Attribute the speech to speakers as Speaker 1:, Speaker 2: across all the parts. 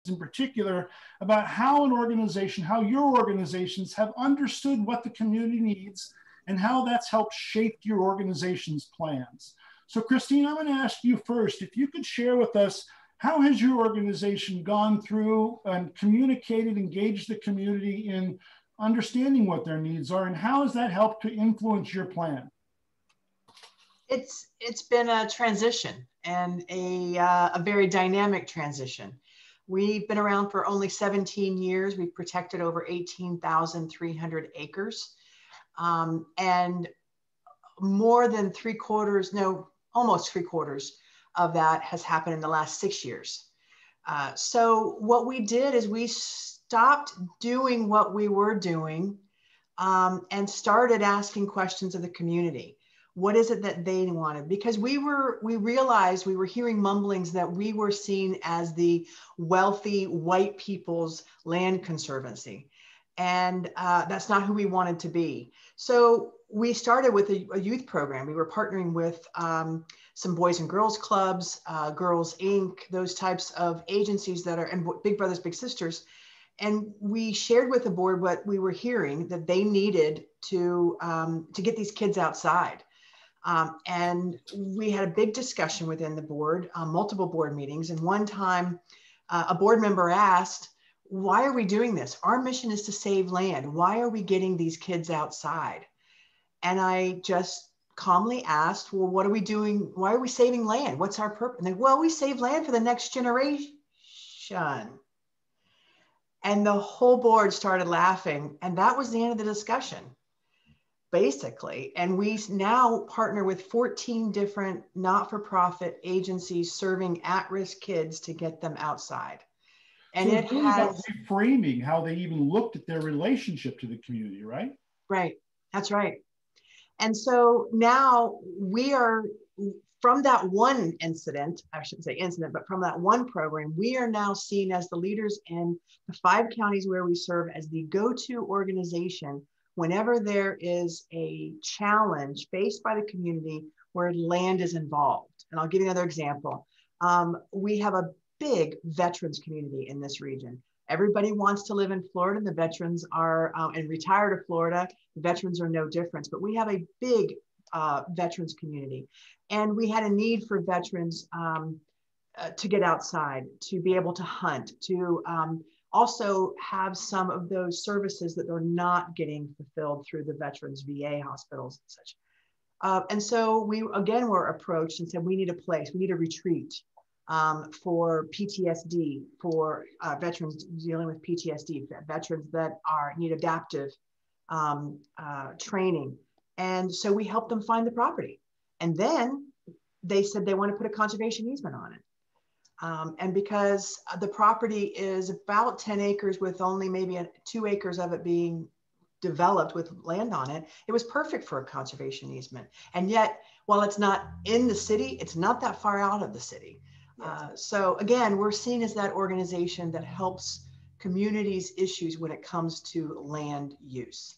Speaker 1: in particular about how an organization, how your organizations have understood what the community needs and how that's helped shape your organization's plans. So Christine, I'm going to ask you first, if you could share with us, how has your organization gone through and communicated, engaged the community in understanding what their needs are, and how has that helped to influence your plan?
Speaker 2: It's been a transition, and a very dynamic transition. We've been around for only 17 years. We've protected over 18,300 acres. And more than almost three quarters of that has happened in the last 6 years. So what we did is we stopped doing what we were doing and started asking questions of the community. What is it that they wanted? Because we realized we were hearing mumblings that we were seen as the wealthy white people's land conservancy. And that's not who we wanted to be. So we started with a youth program. We were partnering with some Boys and Girls Clubs, Girls Inc., those types of agencies that are, and Big Brothers Big Sisters. And we shared with the board what we were hearing that they needed to get these kids outside. And we had a big discussion within the board, multiple board meetings. And one time a board member asked, why are we doing this? Our mission is to save land. Why are we getting these kids outside? And I just calmly asked, well, what are we doing? Why are we saving land? What's our purpose? And they, well, we save land for the next generation. And the whole board started laughing. And that was the end of the discussion, basically. And we now partner with 14 different not-for-profit agencies serving at-risk kids to get them outside. And
Speaker 1: so
Speaker 2: it has
Speaker 1: reframing how they even looked at their relationship to the community, right?
Speaker 2: Right, that's right. And so now we are, from that one incident, I shouldn't say incident, but from that one program, we are now seen as the leaders in the 5 counties where we serve as the go-to organization whenever there is a challenge faced by the community where land is involved. And I'll give you another example. We have a big veterans community in this region. Everybody wants to live in Florida. The veterans are, and retire to Florida. The veterans are no different, but we have a big veterans community. And we had a need for veterans to get outside, to be able to hunt, to also have some of those services that they're not getting fulfilled through the veterans VA hospitals and such. And so we, again, were approached and said, we need a place, we need a retreat for PTSD, for veterans dealing with PTSD, veterans that need adaptive training. And so we helped them find the property. And then they said they want to put a conservation easement on it. And because the property is about 10 acres with only maybe 2 acres of it being developed with land on it, it was perfect for a conservation easement. And yet, while it's not in the city, it's not that far out of the city. So again, we're seen as that organization that helps communities' issues when it comes to land use.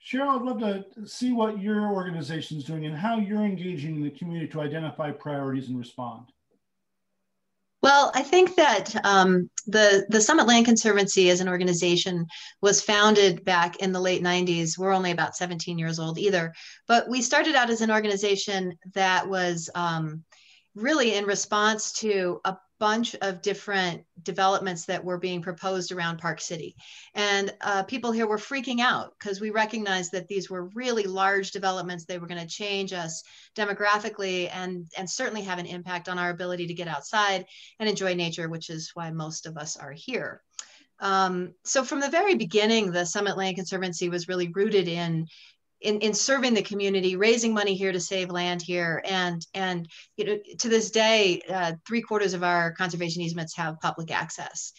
Speaker 1: Cheryl, I'd love to see what your organization is doing and how you're engaging the community to identify priorities and respond.
Speaker 3: Well, I think that the Summit Land Conservancy as an organization was founded back in the late 90s. We're only about 17 years old either, but we started out as an organization that was really in response to a bunch of different developments that were being proposed around Park City. And people here were freaking out because we recognized that these were really large developments. They were going to change us demographically and certainly have an impact on our ability to get outside and enjoy nature, which is why most of us are here. So from the very beginning, the Summit Land Conservancy was really rooted in serving the community, raising money here to save land here. And you know, to this day, 3/4 of our conservation easements have public access.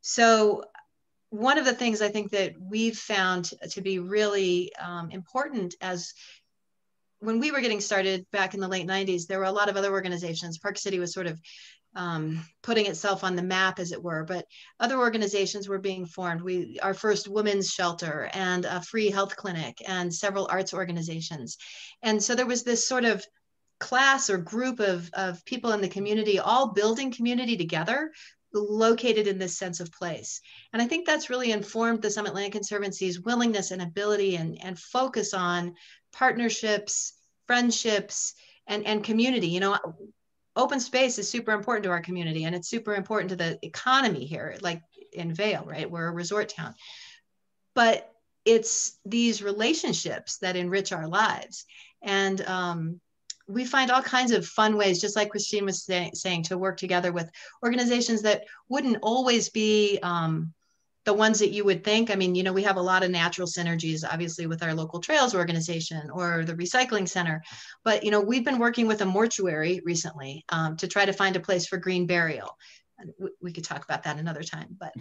Speaker 3: So one of the things I think that we've found to be really important as when we were getting started back in the late 90s, there were a lot of other organizations. Park City was sort of putting itself on the map, as it were, but other organizations were being formed. Our first women's shelter and a free health clinic and several arts organizations. And so there was this sort of class or group of people in the community, all building community together, located in this sense of place. And I think that's really informed the Summit Land Conservancy's willingness and ability and focus on partnerships, friendships, and community. You know, open space is super important to our community, and it's super important to the economy here, like in Vail, right? We're a resort town. But it's these relationships that enrich our lives. And we find all kinds of fun ways, just like Christine was saying, to work together with organizations that wouldn't always be the ones that you would think. I mean, you know, we have a lot of natural synergies, obviously, with our local trails organization or the recycling center. But, you know, we've been working with a mortuary recently to try to find a place for green burial. We could talk about that another time, but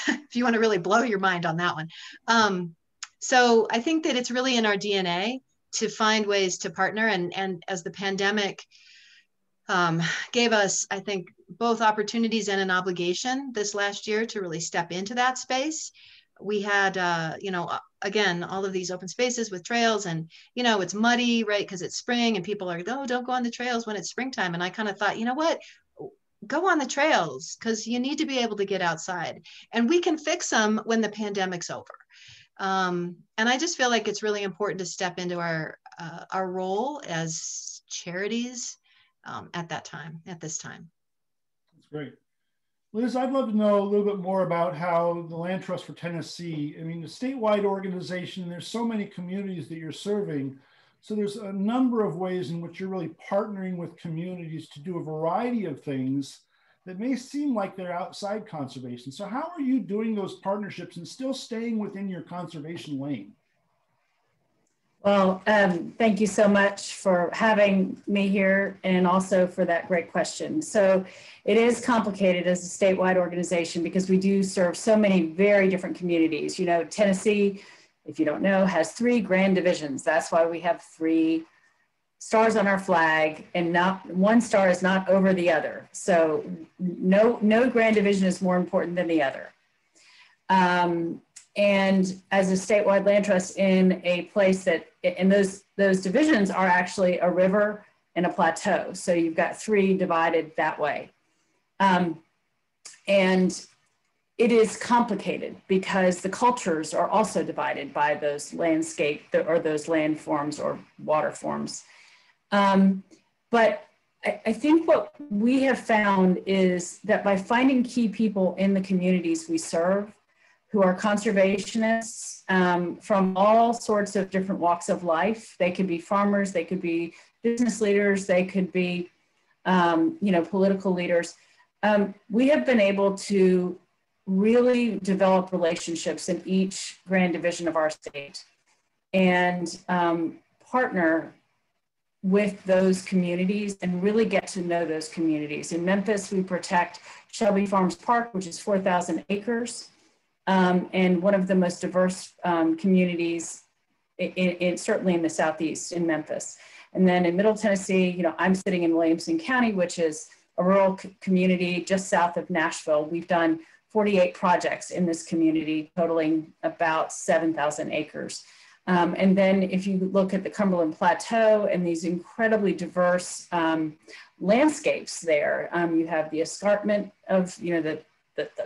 Speaker 3: if you want to really blow your mind on that one. So I think that it's really in our DNA to find ways to partner. And as the pandemic gave us, I think, both opportunities and an obligation this last year to really step into that space. We had, you know, again, all of these open spaces with trails, and, you know, it's muddy, right? Because it's spring and people are, oh, don't go on the trails when it's springtime. And I kind of thought, you know what? Go on the trails, because you need to be able to get outside, and we can fix them when the pandemic's over. And I just feel like it's really important to step into our role as charities at this time.
Speaker 1: That's great. Liz, I'd love to know a little bit more about how the Land Trust for Tennessee, I mean, the statewide organization, there's so many communities that you're serving. So there's a number of ways in which you're really partnering with communities to do a variety of things that may seem like they're outside conservation. So how are you doing those partnerships and still staying within your conservation lane?
Speaker 4: Well, thank you so much for having me here, and also for that great question. So it is complicated as a statewide organization because we do serve so many very different communities. You know, Tennessee, if you don't know, has 3 grand divisions. That's why we have 3 stars on our flag, and not one star is not over the other. So no grand division is more important than the other. And as a statewide land trust in a place that, and those divisions are actually a river and a plateau. So you've got 3 divided that way. And it is complicated because the cultures are also divided by those landscape or those land forms or water forms. But I think what we have found is that by finding key people in the communities we serve who are conservationists from all sorts of different walks of life, they could be farmers, they could be business leaders, they could be, you know, political leaders. We have been able to really develop relationships in each grand division of our state and partner with those communities and really get to know those communities. In Memphis, we protect Shelby Farms Park, which is 4,000 acres, and one of the most diverse communities, certainly in the Southeast in Memphis. And then in Middle Tennessee, you know, I'm sitting in Williamson County, which is a rural community just south of Nashville. We've done 48 projects in this community, totaling about 7,000 acres. And then if you look at the Cumberland Plateau and these incredibly diverse landscapes there, you have the escarpment of, you know, the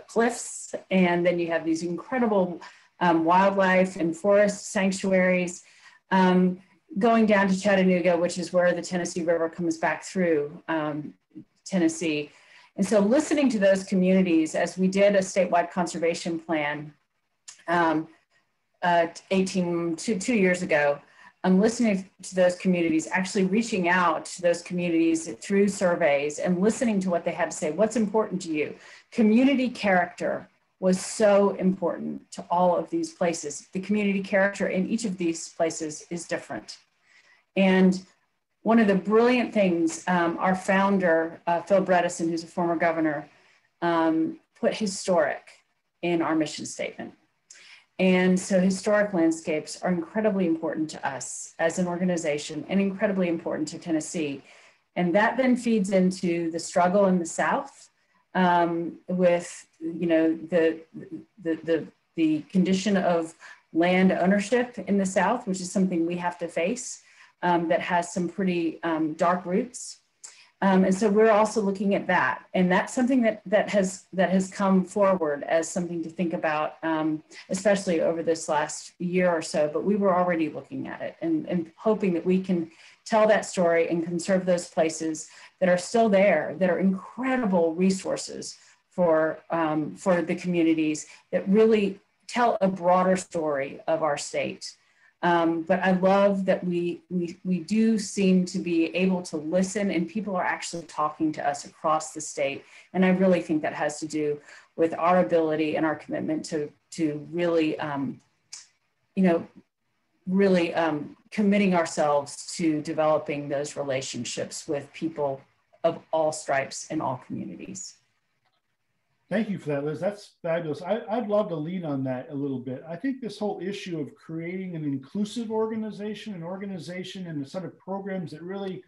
Speaker 4: cliffs, and then you have these incredible wildlife and forest sanctuaries. Going down to Chattanooga, which is where the Tennessee River comes back through Tennessee. And so listening to those communities, as we did a statewide conservation plan 2 years ago, I'm listening to those communities, actually reaching out to those communities through surveys and listening to what they had to say. What's important to you? Community character was so important to all of these places. The community character in each of these places is different. And one of the brilliant things, our founder, Phil Bredesen, who's a former governor, put historic in our mission statement. And so historic landscapes are incredibly important to us as an organization and incredibly important to Tennessee. And that then feeds into the struggle in the South with, you know, the condition of land ownership in the South, which is something we have to face. that has some pretty dark roots. And so we're also looking at that. And that's something that has come forward as something to think about, especially over this last year or so, but we were already looking at it and hoping that we can tell that story and conserve those places that are still there, that are incredible resources for the communities that really tell a broader story of our state. But I love that we do seem to be able to listen, and people are actually talking to us across the state. And I really think that has to do with our ability and our commitment to really, committing ourselves to developing those relationships with people of all stripes and all communities.
Speaker 1: Thank you for that, Liz. That's fabulous. I'd love to lean on that a little bit. I think this whole issue of creating an inclusive organization, and a set of programs that really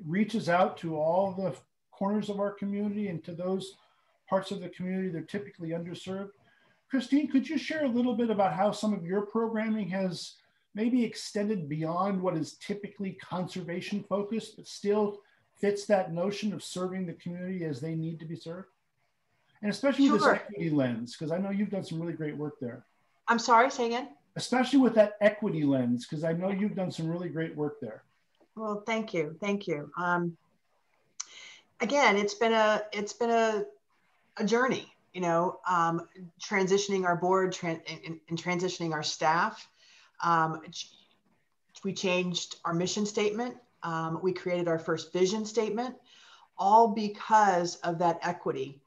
Speaker 1: reaches out to all the corners of our community and to those parts of the community that are typically underserved. Christine, could you share a little bit about how some of your programming has maybe extended beyond what is typically conservation focused, but still fits that notion of serving the community as they need to be served? And especially with this equity lens, because I know you've done some really great work there.
Speaker 2: I'm sorry, say again? Especially
Speaker 1: with that equity lens, because I know you've done some really great work there.
Speaker 2: Well, thank you. Thank you. Again, it's been a journey, transitioning our board and transitioning our staff. We changed our mission statement. We created our first vision statement, all because of that equity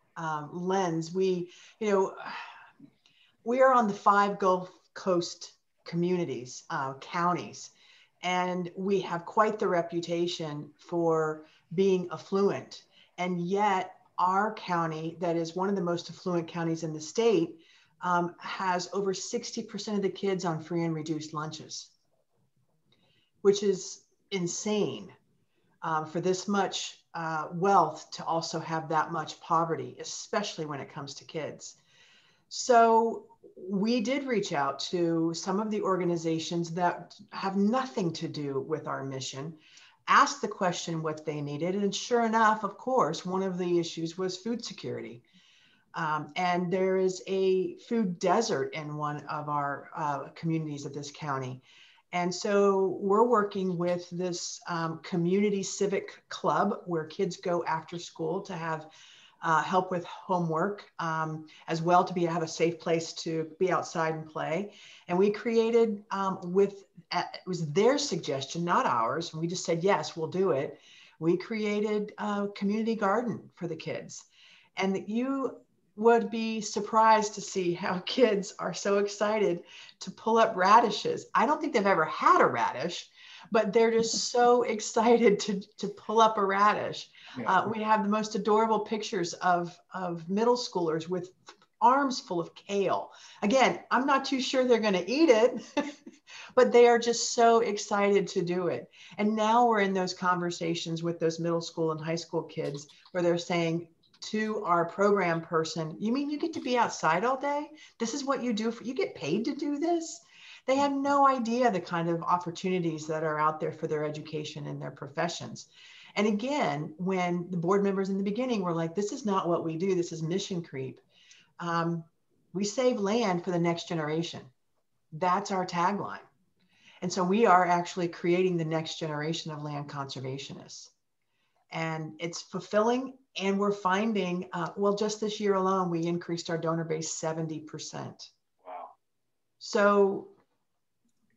Speaker 2: lens. We are on the 5 Gulf Coast communities, counties, and we have quite the reputation for being affluent. And yet our county, that is one of the most affluent counties in the state, has over 60% of the kids on free and reduced lunches, which is insane. For this much wealth to also have that much poverty, especially when it comes to kids. So we did reach out to some of the organizations that have nothing to do with our mission, asked the question what they needed, and sure enough, of course, one of the issues was food security. And there is a food desert in one of our communities of this county. And so we're working with this community civic club where kids go after school to have help with homework, as well to have a safe place to be outside and play. And we created it was their suggestion, not ours. And we just said, yes, we'll do it. We created a community garden for the kids. And you would be surprised to see how kids are so excited to pull up radishes. I don't think they've ever had a radish, but they're just so excited to pull up a radish. Yeah. We have the most adorable pictures of middle schoolers with arms full of kale. Again, I'm not too sure they're going to eat it, but they are just so excited to do it. And now we're in those conversations with those middle school and high school kids where they're saying to our program person, you mean you get to be outside all day? This is what you do you get paid to do this? They have no idea the kind of opportunities that are out there for their education and their professions. And again, when the board members in the beginning were like, this is not what we do, this is mission creep. We save land for the next generation. That's our tagline. And so we are actually creating the next generation of land conservationists. And it's fulfilling. And we're finding, well, just this year alone, we increased our donor base 70%.
Speaker 1: Wow.
Speaker 2: So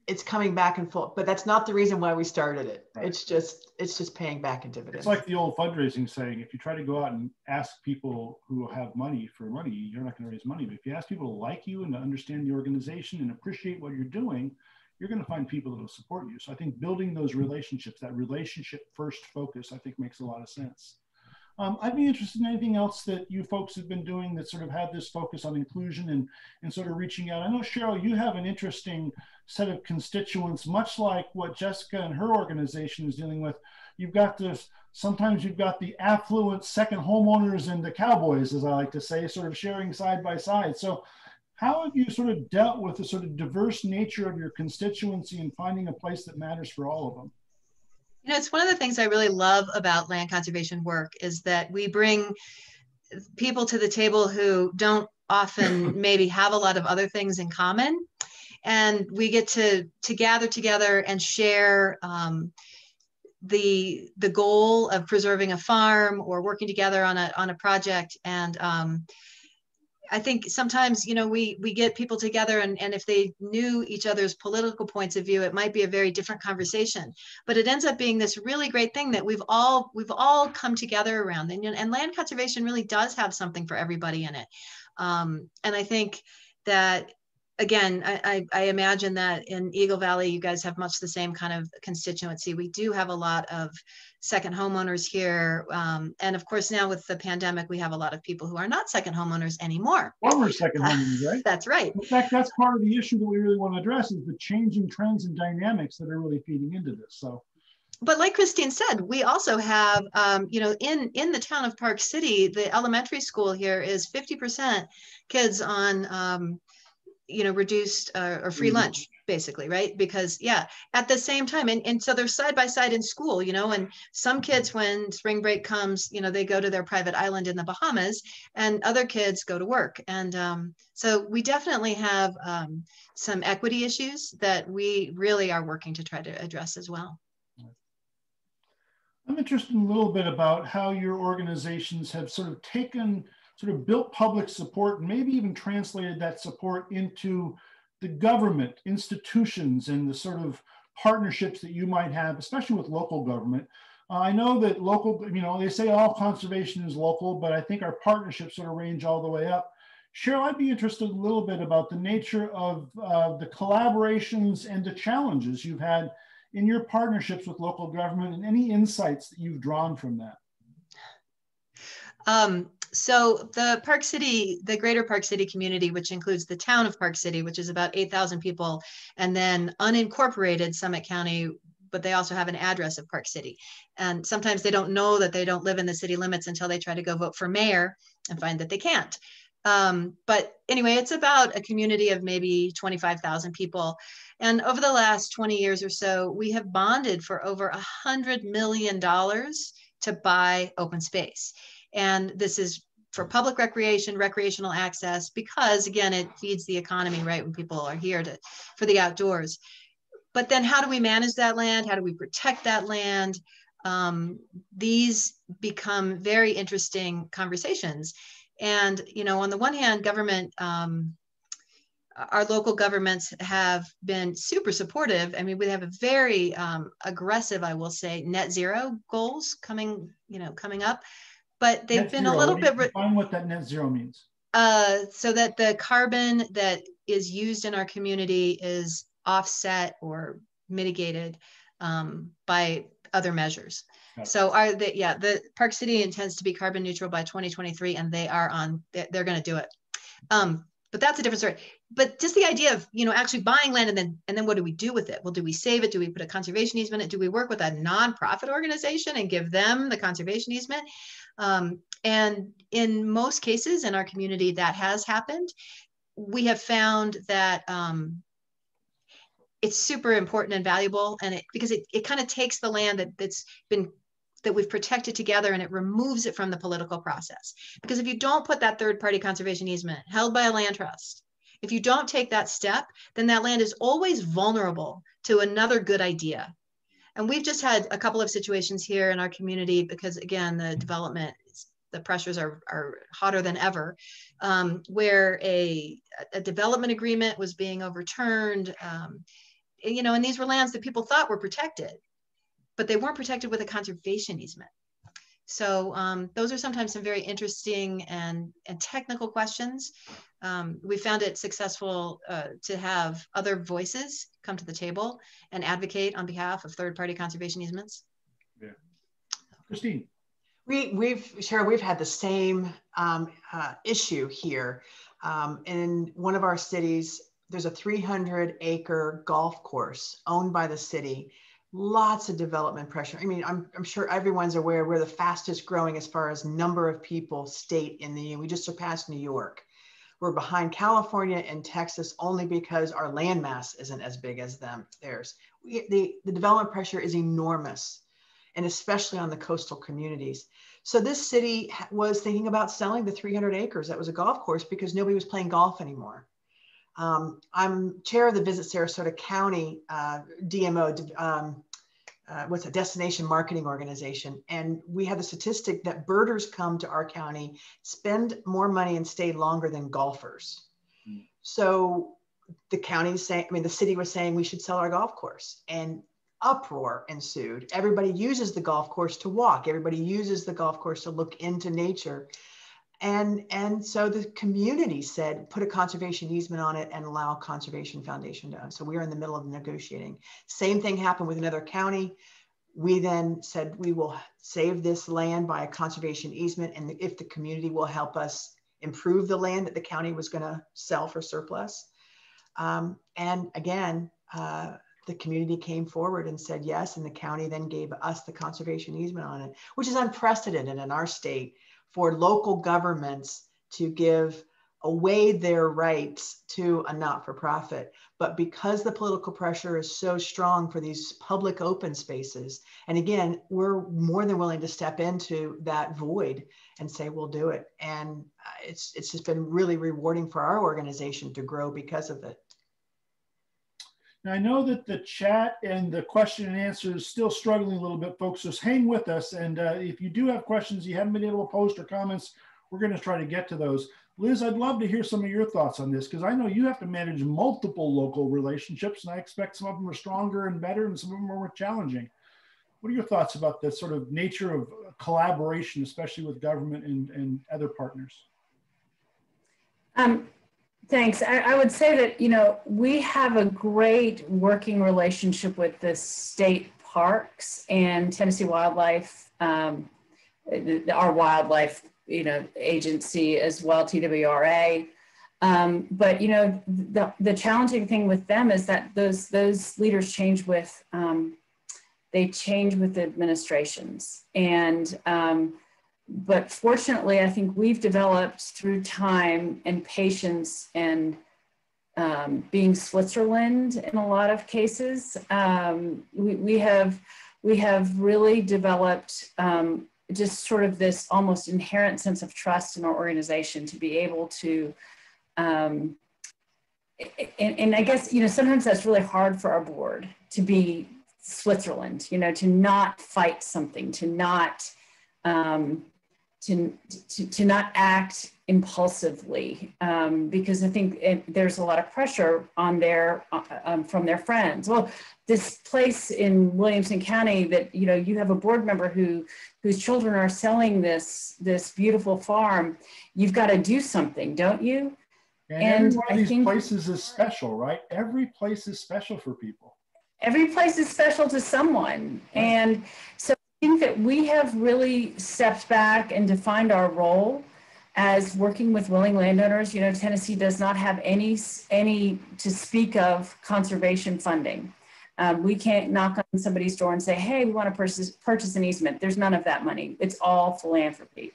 Speaker 2: it's coming back in full, but that's not the reason why we started it. Right. It's just paying back in dividends.
Speaker 1: It's like the old fundraising saying, if you try to go out and ask people who have money for money, you're not going to raise money. But if you ask people to like you and to understand the organization and appreciate what you're doing, you're going to find people that will support you. So I think building those relationships, that relationship first focus, I think makes a lot of sense. I'd be interested in anything else that you folks have been doing that sort of had this focus on inclusion and sort of reaching out. I know, Cheryl, you have an interesting set of constituents, much like what Jessica and her organization is dealing with. You've got this, sometimes you've got the affluent second homeowners and the cowboys, as I like to say, sort of sharing side by side. So how have you sort of dealt with the sort of diverse nature of your constituency and finding a place that matters for all of them?
Speaker 3: You know, it's one of the things I really love about land conservation work is that we bring people to the table who don't often maybe have a lot of other things in common. And we get to gather together and share the goal of preserving a farm or working together on a project. And I think sometimes, you know, we get people together and if they knew each other's political points of view, it might be a very different conversation, but it ends up being this really great thing that we've all come together around. And land conservation really does have something for everybody in it. And I think that, again, I imagine that in Eagle Valley, you guys have much the same kind of constituency. We do have a lot of second homeowners here. And of course, now with the pandemic, we have a lot of people who are not second homeowners anymore.
Speaker 1: Former second homeowners, right?
Speaker 3: That's right.
Speaker 1: In fact, that's part of the issue that we really want to address is the changing trends and dynamics that are really feeding into this. So.
Speaker 3: But like Christine said, we also have, you know, in the town of Park City, the elementary school here is 50% kids on, you know, reduced or free lunch, basically, right? Because, yeah, at the same time, and so they're side by side in school, you know, and some kids, when spring break comes, you know, they go to their private island in the Bahamas, and other kids go to work. And so we definitely have some equity issues that we really are working to try to address as well.
Speaker 1: I'm interested in a little bit about how your organizations have sort of built public support and maybe even translated that support into the government, institutions, and the sort of partnerships that you might have, especially with local government. I know that local, you know, they say all conservation is local, but I think our partnerships sort of range all the way up. Cheryl, I'd be interested a little bit about the nature of the collaborations and the challenges you've had in your partnerships with local government and any insights that you've drawn from that.
Speaker 3: So the Park City, the greater Park City community, which includes the town of Park City, which is about 8,000 people, and then unincorporated Summit County, but they also have an address of Park City. And sometimes they don't know that they don't live in the city limits until they try to go vote for mayor and find that they can't. But anyway, it's about a community of maybe 25,000 people. And over the last 20 years or so, we have bonded for over $100 million to buy open space. And this is for public recreation, recreational access, because again, it feeds the economy, right? When people are here for the outdoors. But then how do we manage that land? How do we protect that land? These become very interesting conversations. And, you know, on the one hand, government, our local governments have been super supportive. I mean, we have a very aggressive, I will say, net zero goals coming up. But they've been a little bit.
Speaker 1: Define what that net zero means.
Speaker 3: So that the carbon that is used in our community is offset or mitigated by other measures. So the Park City intends to be carbon neutral by 2023, and they're going to do it. But that's a different story. But just the idea of, you know, actually buying land and then what do we do with it? Well, do we save it? Do we put a conservation easement in it? Do we work with a nonprofit organization and give them the conservation easement? And in most cases in our community that has happened. We have found that it's super important and valuable, and because it kind of takes the land that we've protected together and it removes it from the political process. Because if you don't put that third-party conservation easement held by a land trust, if you don't take that step, then that land is always vulnerable to another good idea. And we've just had a couple of situations here in our community because, again, the pressures are hotter than ever, where a development agreement was being overturned, you know, and these were lands that people thought were protected, but they weren't protected with a conservation easement. So those are sometimes some very interesting and technical questions. We found it successful to have other voices come to the table and advocate on behalf of third-party conservation easements.
Speaker 1: Yeah. Christine.
Speaker 2: Cheryl, we've had the same issue here. In one of our cities, there's a 300-acre golf course owned by the city. Lots of development pressure. I mean, I'm sure everyone's aware we're the fastest growing as far as number of people state in the union. We just surpassed New York. We're behind California and Texas only because our land mass isn't as big as theirs. The development pressure is enormous. and especially on the coastal communities. So this city was thinking about selling the 300 acres that was a golf course because nobody was playing golf anymore. I'm chair of the Visit Sarasota County DMO, what's a destination marketing organization. And we have the statistic that birders come to our county, spend more money and stay longer than golfers. So the county's saying, I mean, the city was saying we should sell our golf course, and uproar ensued. Everybody uses the golf course to walk. Everybody uses the golf course to look into nature. And so the community said, put a conservation easement on it and allow Conservation Foundation to own. So we are in the middle of negotiating. Same thing happened with another county. We then said, we will save this land by a conservation easement. And if the community will help us improve the land that the county was going to sell for surplus. And again, the community came forward and said yes, and the county then gave us the conservation easement on it, which is unprecedented in our state for local governments to give away their rights to a not-for-profit. But because the political pressure is so strong for these public open spaces, and again, we're more than willing to step into that void and say, we'll do it. And it's just been really rewarding for our organization to grow because of it.
Speaker 1: Now, I know that the chat and the question and answer is still struggling a little bit, folks, so hang with us. And if you do have questions you haven't been able to post or comments, we're going to try to get to those. Liz, I'd love to hear some of your thoughts on this, because I know you have to manage multiple local relationships, and I expect some of them are stronger and better, and some of them are more challenging. What are your thoughts about the sort of nature of collaboration, especially with government and other partners?
Speaker 4: Thanks. I would say that, you know, we have a great working relationship with the state parks and Tennessee Wildlife, our wildlife, you know, agency as well, TWRA. But, you know, the challenging thing with them is that those leaders change with, they change with administrations. And, but fortunately, I think we've developed through time and patience and being Switzerland in a lot of cases. We have really developed just sort of this almost inherent sense of trust in our organization to be able to, and I guess, you know, sometimes that's really hard for our board to be Switzerland, you know, to not fight something, to not, to not act impulsively, because I think there's a lot of pressure on from their friends. Well, this place in Williamson County that, you know, you have a board member whose children are selling this beautiful farm, you've got to do something, don't you?
Speaker 1: And every one of these places is special, right? Every place is special for people.
Speaker 4: Every place is special to someone. Right. And so I think that we have really stepped back and defined our role as working with willing landowners. You know, Tennessee does not have any to speak of conservation funding. We can't knock on somebody's door and say, hey, we want to purchase an easement. There's none of that money. It's all philanthropy.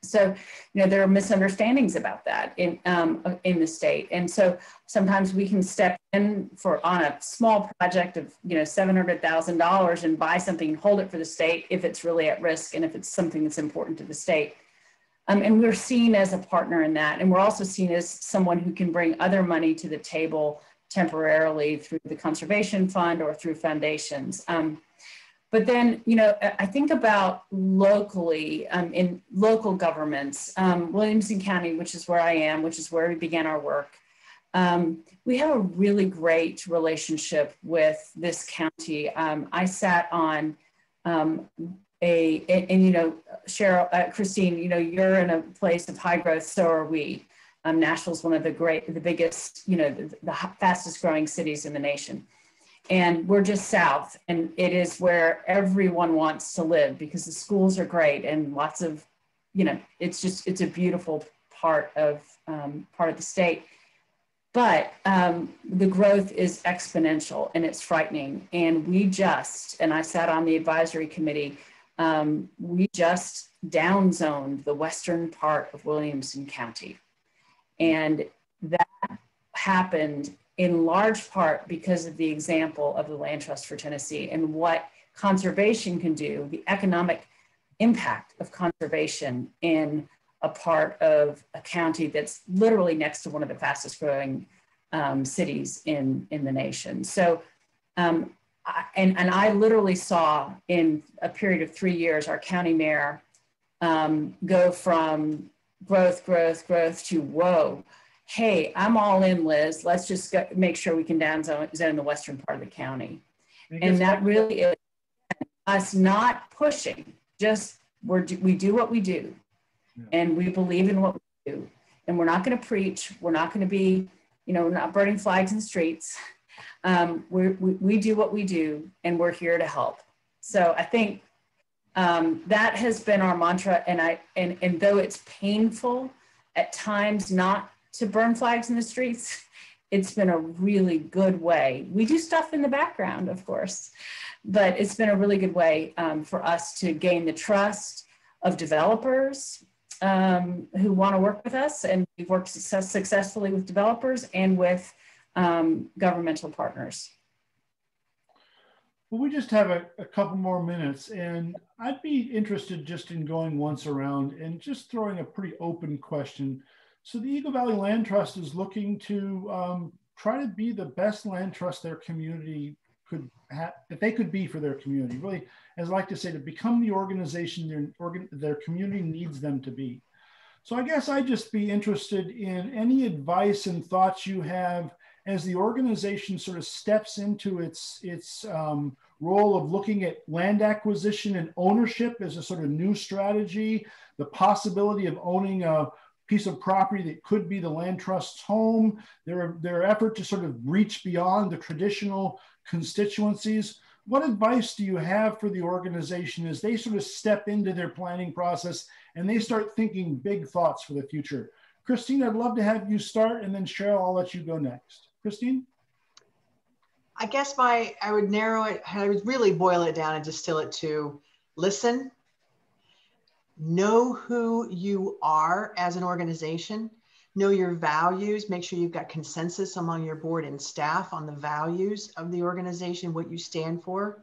Speaker 4: So, you know, there are misunderstandings about that in the state. And so sometimes we can step in on a small project of, you know, $700,000 and buy something and hold it for the state if it's really at risk and if it's something that's important to the state. And we're seen as a partner in that. And we're also seen as someone who can bring other money to the table temporarily through the conservation fund or through foundations. But then, you know, I think about locally, in local governments, Williamson County, which is where I am, which is where we began our work. We have a really great relationship with this county. I sat on and you know, Cheryl, Christine, you know, you're in a place of high growth, so are we. Nashville's one of the biggest, you know, the fastest growing cities in the nation. And we're just south, and it is where everyone wants to live because the schools are great and lots of, you know, it's a beautiful part of the state. But the growth is exponential and it's frightening. And I sat on the advisory committee, we just downzoned the western part of Williamson County. And that happened in large part because of the example of the Land Trust for Tennessee and what conservation can do, the economic impact of conservation in a part of a county that's literally next to one of the fastest growing cities in the nation. So, I literally saw in a period of 3 years, our county mayor go from growth to, whoa, hey, I'm all in, Liz. Let's just make sure we can downzone the western part of the county. And that really is us not pushing, just we do what we do. Yeah. And we believe in what we do. And we're not going to preach. We're not going to be, not burning flags in the streets. We do what we do, and we're here to help. So I think that has been our mantra. And though it's painful at times not to burn flags in the streets, it's been a really good way. We do stuff in the background, of course, but it's been a really good way for us to gain the trust of developers who want to work with us. And we've worked successfully with developers and with governmental partners.
Speaker 1: Well, we just have a couple more minutes, and I'd be interested just in going once around and just throwing a pretty open question. So the Eagle Valley Land Trust is looking to try to be the best land trust their community could have, that they could be for their community. Really, as I like to say, to become the organization their community needs them to be. So I guess I'd just be interested in any advice and thoughts you have as the organization sort of steps into its role of looking at land acquisition and ownership as a sort of new strategy, the possibility of owning a piece of property that could be the land trust's home, their effort to sort of reach beyond the traditional constituencies. What advice do you have for the organization as they sort of step into their planning process and they start thinking big thoughts for the future? Christine, I'd love to have you start, and then Cheryl, I'll let you go next. Christine?
Speaker 2: I guess I would narrow it, I would really boil it down and distill it to listen, know who you are as an organization, know your values, make sure you've got consensus among your board and staff on the values of the organization, what you stand for,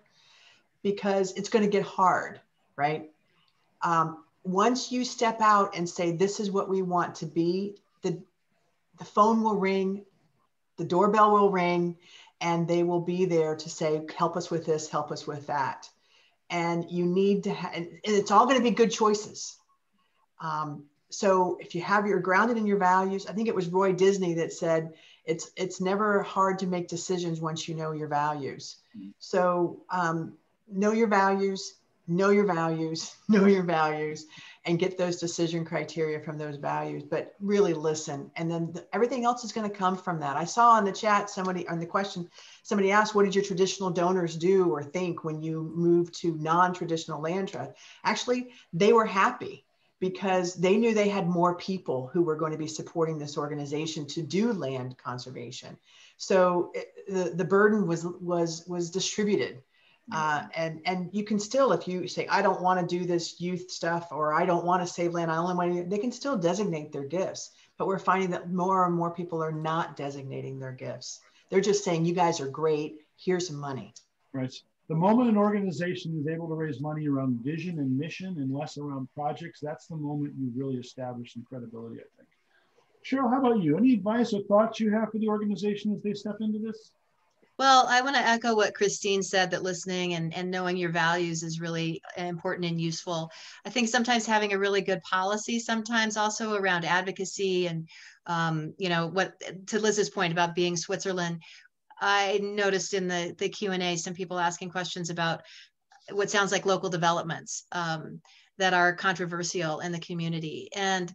Speaker 2: because it's going to get hard, right? Once you step out and say, this is what we want to be, the phone will ring, the doorbell will ring, and they will be there to say, help us with this, help us with that. And you need to and it's all going to be good choices. So if you're grounded in your values, I think it was Roy Disney that said, it's never hard to make decisions once you know your values. So know your values, know your values, know your values, and get those decision criteria from those values, but really listen. And then everything else is going to come from that. I saw in the chat, somebody asked, what did your traditional donors do or think when you moved to non-traditional land trust? Actually, they were happy because they knew they had more people who were going to be supporting this organization to do land conservation. So the burden was distributed. And you can still, if you say, I don't want to do this youth stuff, or I don't want to save land, I only want to, they can still designate their gifts. But we're finding that more and more people are not designating their gifts. They're just saying, you guys are great, here's some money.
Speaker 1: Right. The moment an organization is able to raise money around vision and mission and less around projects, that's the moment you really establish some credibility, I think. Cheryl, how about you? Any advice or thoughts you have for the organization as they step into this?
Speaker 3: Well, I want to echo what Christine said, that listening and knowing your values is really important and useful. I think sometimes having a really good policy, sometimes also around advocacy and, what, to Liz's point about being Switzerland, I noticed in the Q&A, some people asking questions about what sounds like local developments that are controversial in the community. And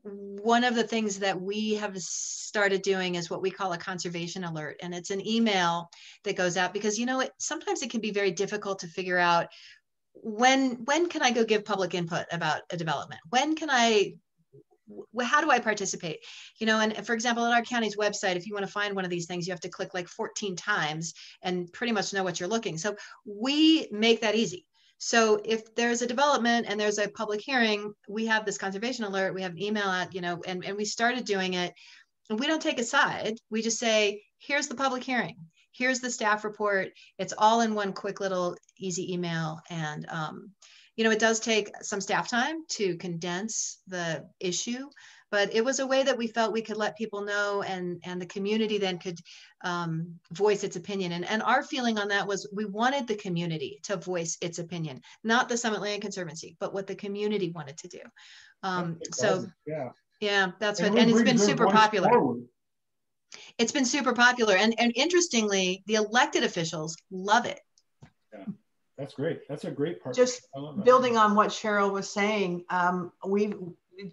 Speaker 3: one of the things that we have started doing is what we call a conservation alert. And it's an email that goes out because, sometimes it can be very difficult to figure out when can I go give public input about a development? How do I participate? And for example, at our county's website, if you want to find one of these things, you have to click like 14 times and pretty much know what you're looking. So we make that easy. So if there's a development and there's a public hearing, we have this conservation alert, we have an email out, and we started doing it, and we don't take a side. We just say, here's the public hearing. here's the staff report. It's all in one quick little easy email. And, you know, it does take some staff time to condense the issue, but it was a way that we felt we could let people know, and the community then could voice its opinion. And our feeling on that was we wanted the community to voice its opinion, not the Summit Land Conservancy, but what the community wanted to do. So yeah, that's what, and it's been super popular. Forward. It's been super popular. And interestingly, the elected officials love it.
Speaker 1: Yeah, that's great. That's a great part.
Speaker 2: Just building on what Cheryl was saying,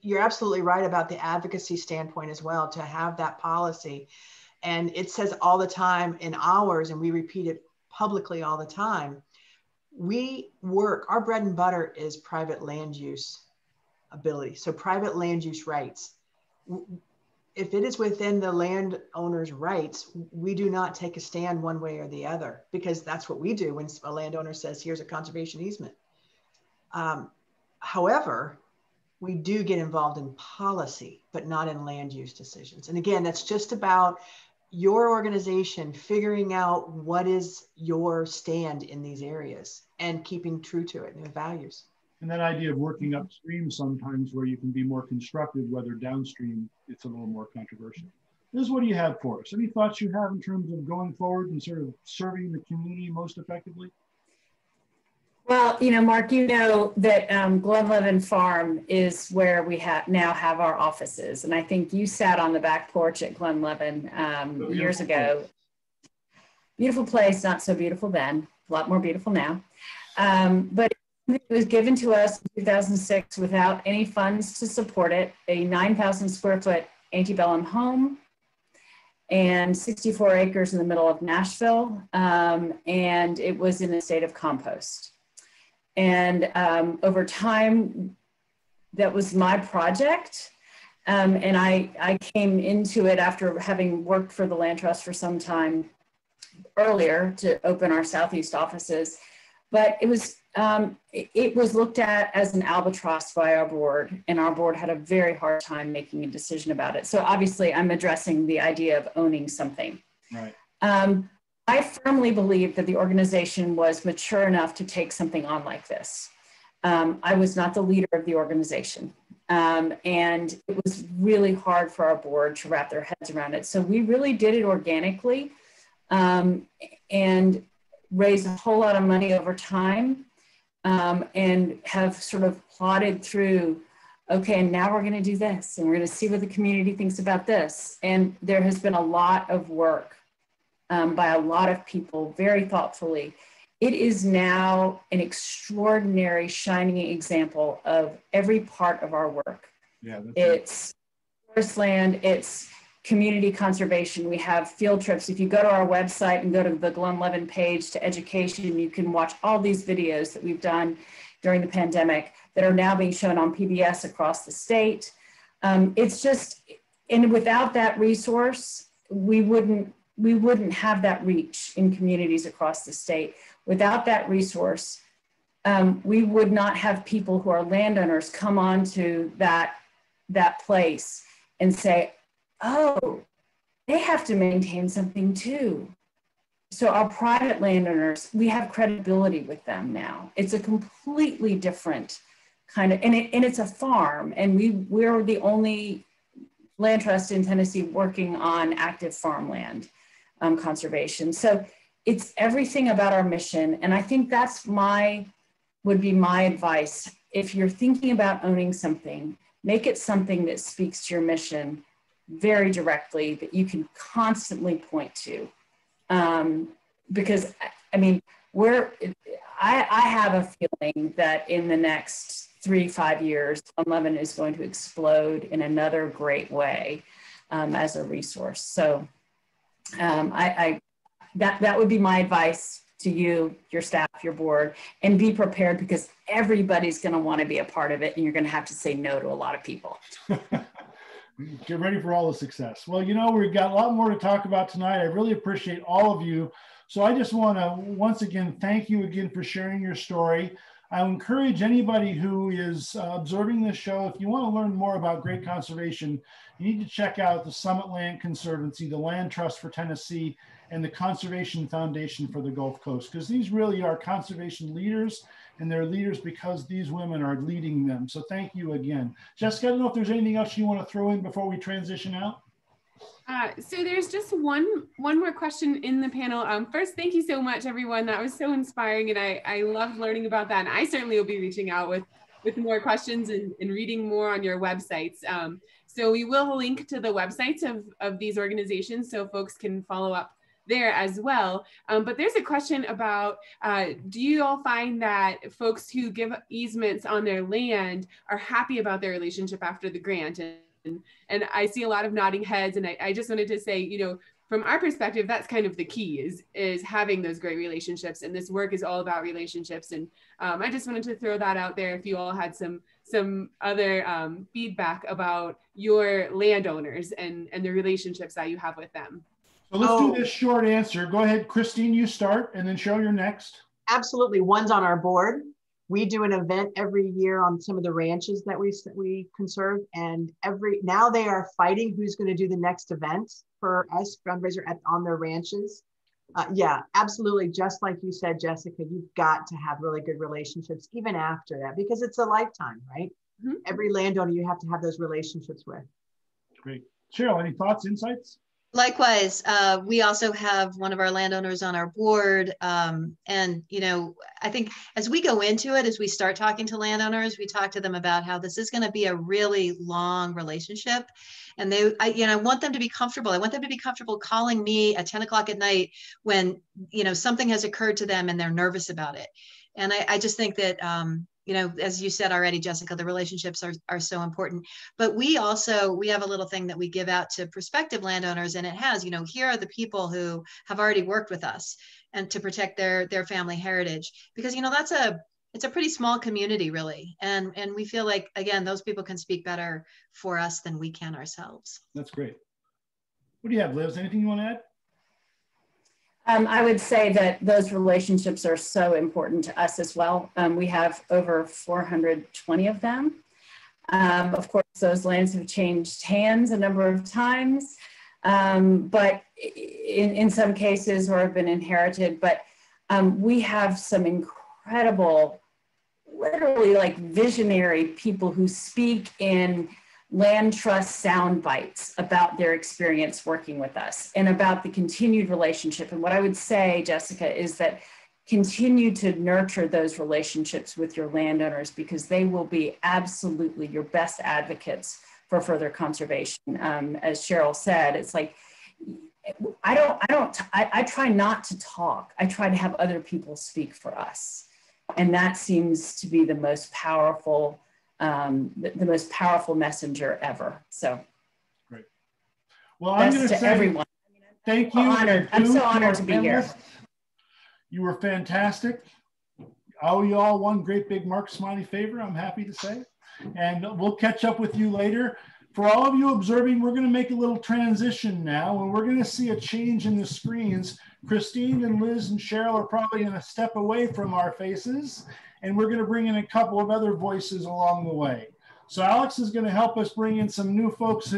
Speaker 2: you're absolutely right about the advocacy standpoint as well, to have that policy. And it says all the time in ours, and we repeat it publicly all the time, our bread and butter is private land use ability. So private land use rights. If it is within the landowner's rights, we do not take a stand one way or the other, because that's what we do when a landowner says, here's a conservation easement. However, we do get involved in policy, but not in land use decisions. And again, that's just about your organization figuring out what is your stand in these areas and keeping true to it and their values.
Speaker 1: And that idea of working upstream sometimes where you can be more constructive, whether downstream, it's a little more controversial. Liz, what do you have for us? Any thoughts you have in terms of going forward and sort of serving the community most effectively?
Speaker 4: Well, you know, Mark, you know that Glenlevin Farm is where we now have our offices. And I think you sat on the back porch at Glenlevin years ago. Beautiful place, not so beautiful then, a lot more beautiful now. But it was given to us in 2006 without any funds to support it, a 9,000 square foot antebellum home and 64 acres in the middle of Nashville. And it was in a state of compost. And over time, that was my project. And I came into it after having worked for the Land Trust for some time earlier to open our Southeast offices. But it was looked at as an albatross by our board, and our board had a very hard time making a decision about it. So obviously I'm addressing the idea of owning something.
Speaker 1: Right.
Speaker 4: I firmly believe that the organization was mature enough to take something on like this. I was not the leader of the organization. And it was really hard for our board to wrap their heads around it. So we really did it organically and raised a whole lot of money over time and have sort of plotted through, okay, and now we're going to do this and we're going to see what the community thinks about this. And there has been a lot of work by a lot of people, very thoughtfully. It is now an extraordinary shining example of every part of our work.
Speaker 1: Yeah,
Speaker 4: it's forest land, it's community conservation. We have field trips. If you go to our website and go to the Glenlevin page to education, you can watch all these videos that we've done during the pandemic that are now being shown on PBS across the state. It's just, and without that resource, we wouldn't have that reach in communities across the state. Without that resource, we would not have people who are landowners come onto that place and say, oh, they have to maintain something too. So our private landowners, we have credibility with them now. It's a completely different kind of, and it's a farm, and we're the only land trust in Tennessee working on active farmland conservation. So it's everything about our mission. And I think that's would be my advice. If you're thinking about owning something, make it something that speaks to your mission very directly, that you can constantly point to. Because I mean, I have a feeling that in the next 3-5 years, Glenlevin is going to explode in another great way as a resource. So that would be my advice to you, your staff, your board, and be prepared, because everybody's going to want to be a part of it, and you're going to have to say no to a lot of people.
Speaker 1: Get ready for all the success. Well, you know, we've got a lot more to talk about tonight. I really appreciate all of you. So I just want to once again thank you again for sharing your story. I encourage anybody who is observing this show, if you want to learn more about great conservation, you need to check out the Summit Land Conservancy, the Land Trust for Tennessee, and the Conservation Foundation for the Gulf Coast, because these really are conservation leaders, and they're leaders because these women are leading them. So thank you again. Jessica, I don't know if there's anything else you want to throw in before we transition out.
Speaker 5: So there's just one more question in the panel. First, thank you so much, everyone. That was so inspiring, and I loved learning about that. And I certainly will be reaching out with more questions and reading more on your websites. So we will link to the websites of these organizations so folks can follow up there as well. But there's a question about, do you all find that folks who give easements on their land are happy about their relationship after the grant? And I see a lot of nodding heads, and I just wanted to say, you know, from our perspective, that's kind of the key is having those great relationships, and this work is all about relationships. And I just wanted to throw that out there if you all had some other feedback about your landowners and the relationships that you have with them.
Speaker 1: So let's do this short answer. Go ahead, Christine, you start, and then Cheryl, you're next.
Speaker 2: Absolutely. One's on our board. We do an event every year on some of the ranches that we conserve, and now they are fighting who's going to do the next event for us fundraiser on their ranches. Yeah, absolutely. Just like you said, Jessica, you've got to have really good relationships even after that, because it's a lifetime, right? Mm-hmm. Every landowner you have to have those relationships with.
Speaker 1: Great. Cheryl, any thoughts, insights?
Speaker 3: Likewise, we also have one of our landowners on our board. And, you know, I think as we go into it, as we start talking to landowners, we talk to them about how this is going to be a really long relationship. And I want them to be comfortable. I want them to be comfortable calling me at 10 o'clock at night when, you know, something has occurred to them and they're nervous about it. And I just think that, you know, as you said already, Jessica, the relationships are so important. But we have a little thing that we give out to prospective landowners, and it has, you know, here are the people who have already worked with us and to protect their family heritage, because, you know, it's a pretty small community, really. And we feel like, again, those people can speak better for us than we can ourselves.
Speaker 1: That's great. What do you have, Liz? Anything you want to add?
Speaker 4: I would say that those relationships are so important to us as well. We have over 420 of them. Of course, those lands have changed hands a number of times, but in some cases or have been inherited. But we have some incredible, literally like visionary people who speak in land trust sound bites about their experience working with us and about the continued relationship. And what I would say, Jessica, is that continue to nurture those relationships with your landowners, because they will be absolutely your best advocates for further conservation. As Cheryl said, it's like, I try not to talk. I try to have other people speak for us. And that seems to be the most powerful the most powerful messenger ever. So
Speaker 1: great. Well, I'm going to say
Speaker 4: everyone.
Speaker 1: Thank you.
Speaker 4: I'm so honored to be here.
Speaker 1: You were fantastic. I owe you all one great big Mark Smiley favor, I'm happy to say. And we'll catch up with you later. For all of you observing, we're going to make a little transition now, and we're going to see a change in the screens. Christine and Liz and Cheryl are probably going to step away from our faces, and we're going to bring in a couple of other voices along the way. So Alex is going to help us bring in some new folks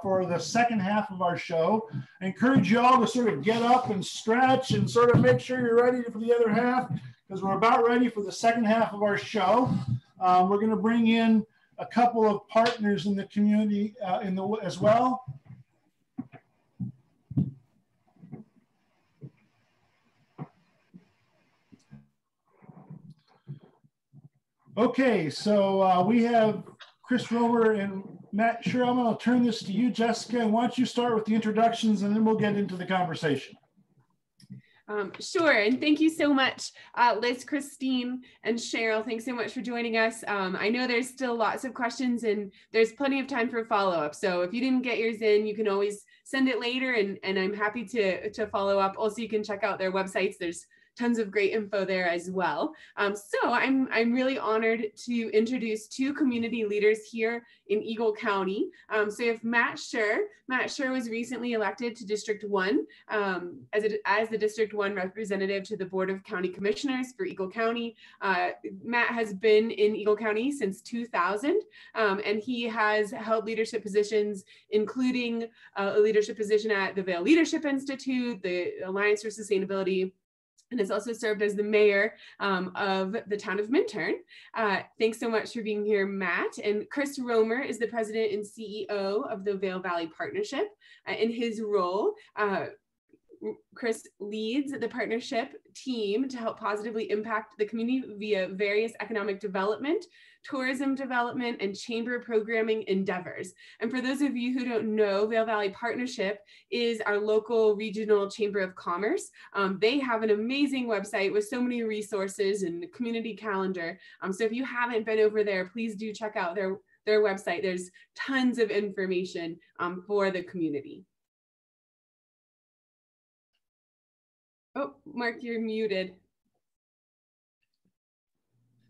Speaker 1: for the second half of our show. I encourage you all to sort of get up and stretch and sort of make sure you're ready for the other half, because we're about ready for the second half of our show. We're going to bring in a couple of partners in the community as well. Okay, so we have Chris Romer and Matt. Sure, I'm going to turn this to you, Jessica. And why don't you start with the introductions, and then we'll get into the conversation.
Speaker 5: Sure, and thank you so much, Liz, Christine, and Cheryl. Thanks so much for joining us. I know there's still lots of questions, and there's plenty of time for follow-up. So if you didn't get yours in, you can always send it later, and I'm happy to follow up. Also, you can check out their websites. There's tons of great info there as well. So I'm really honored to introduce two community leaders here in Eagle County. So we have Matt Scher. Matt Scher was recently elected to District 1 as the District 1 representative to the Board of County Commissioners for Eagle County. Matt has been in Eagle County since 2000, and he has held leadership positions, including a leadership position at the Vail Leadership Institute, the Alliance for Sustainability, and has also served as the mayor of the town of Minturn. Thanks so much for being here, Matt. And Chris Romer is the president and CEO of the Vail Valley Partnership. In his role, Chris leads the partnership team to help positively impact the community via various economic development, tourism development, and chamber programming endeavors. And for those of you who don't know, Vail Valley Partnership is our local regional chamber of commerce. They have an amazing website with so many resources and a community calendar. So if you haven't been over there, please do check out their website. There's tons of information for the community. Oh, Mark, you're muted.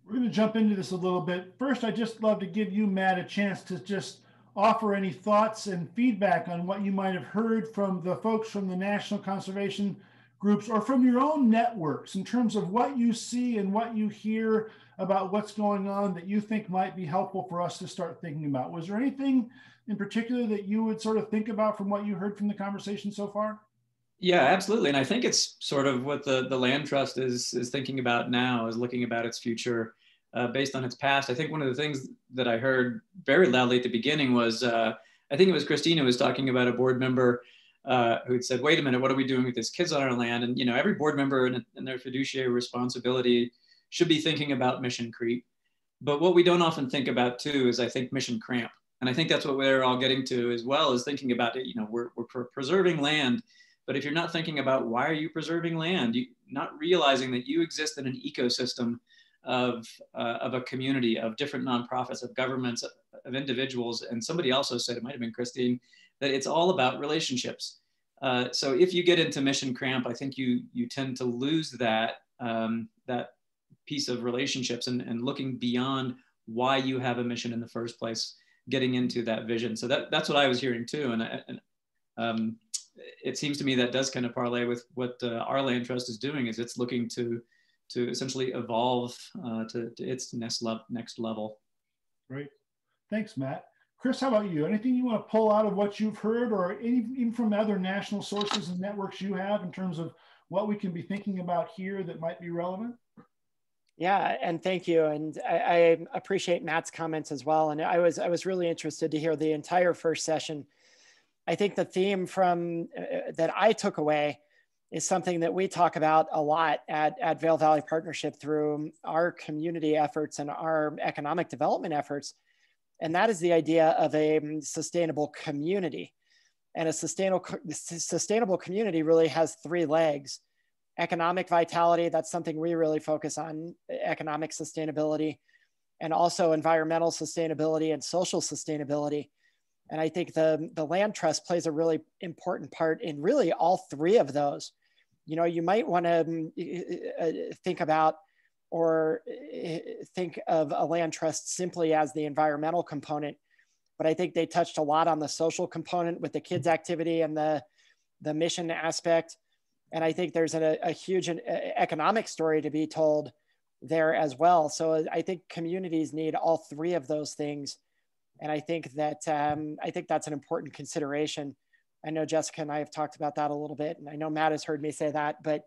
Speaker 1: We're going to jump into this a little bit. First, I'd just love to give you, Matt, a chance to just offer any thoughts and feedback on what you might have heard from the folks from the national conservation groups or from your own networks in terms of what you see and what you hear about what's going on that you think might be helpful for us to start thinking about. Was there anything in particular that you would sort of think about from what you heard from the conversation so far?
Speaker 6: Yeah, absolutely. And I think it's sort of what the Land Trust is thinking about now, is looking about its future based on its past. I think one of the things that I heard very loudly at the beginning was, I think it was Christina was talking about a board member who had said, wait a minute, what are we doing with these kids on our land? And, you know, every board member in their fiduciary responsibility should be thinking about mission creep. But what we don't often think about too is, I think, mission cramp. And I think that's what we're all getting to as well, is thinking about it. You know, we're preserving land. But if you're not thinking about why are you preserving land, you're not realizing that you exist in an ecosystem of a community, of different nonprofits, of governments, of individuals. And somebody also said, it might have been Christine, that it's all about relationships. So if you get into mission cramp, I think you tend to lose that piece of relationships and looking beyond why you have a mission in the first place, getting into that vision. So that's what I was hearing too. And it seems to me that does kind of parlay with what our Land Trust is doing, is it's looking to essentially evolve to its next level.
Speaker 1: Great. Thanks, Matt. Chris, how about you? Anything you want to pull out of what you've heard, or even from other national sources and networks you have, in terms of what we can be thinking about here that might be relevant?
Speaker 7: Yeah, and thank you. And I appreciate Matt's comments as well. And I was really interested to hear the entire first session. I think the theme from that I took away is something that we talk about a lot at Vail Valley Partnership through our community efforts and our economic development efforts. And that is the idea of a sustainable community. And a sustainable community really has three legs. Economic vitality, that's something we really focus on, economic sustainability, and also environmental sustainability and social sustainability. And I think the Land Trust plays a really important part in really all three of those. You know, you might want to think about or think of a land trust simply as the environmental component, but I think they touched a lot on the social component with the kids activity and the mission aspect. And I think there's a huge economic story to be told there as well. So I think communities need all three of those things. And I think that's an important consideration. I know Jessica and I have talked about that a little bit, and I know Matt has heard me say that, but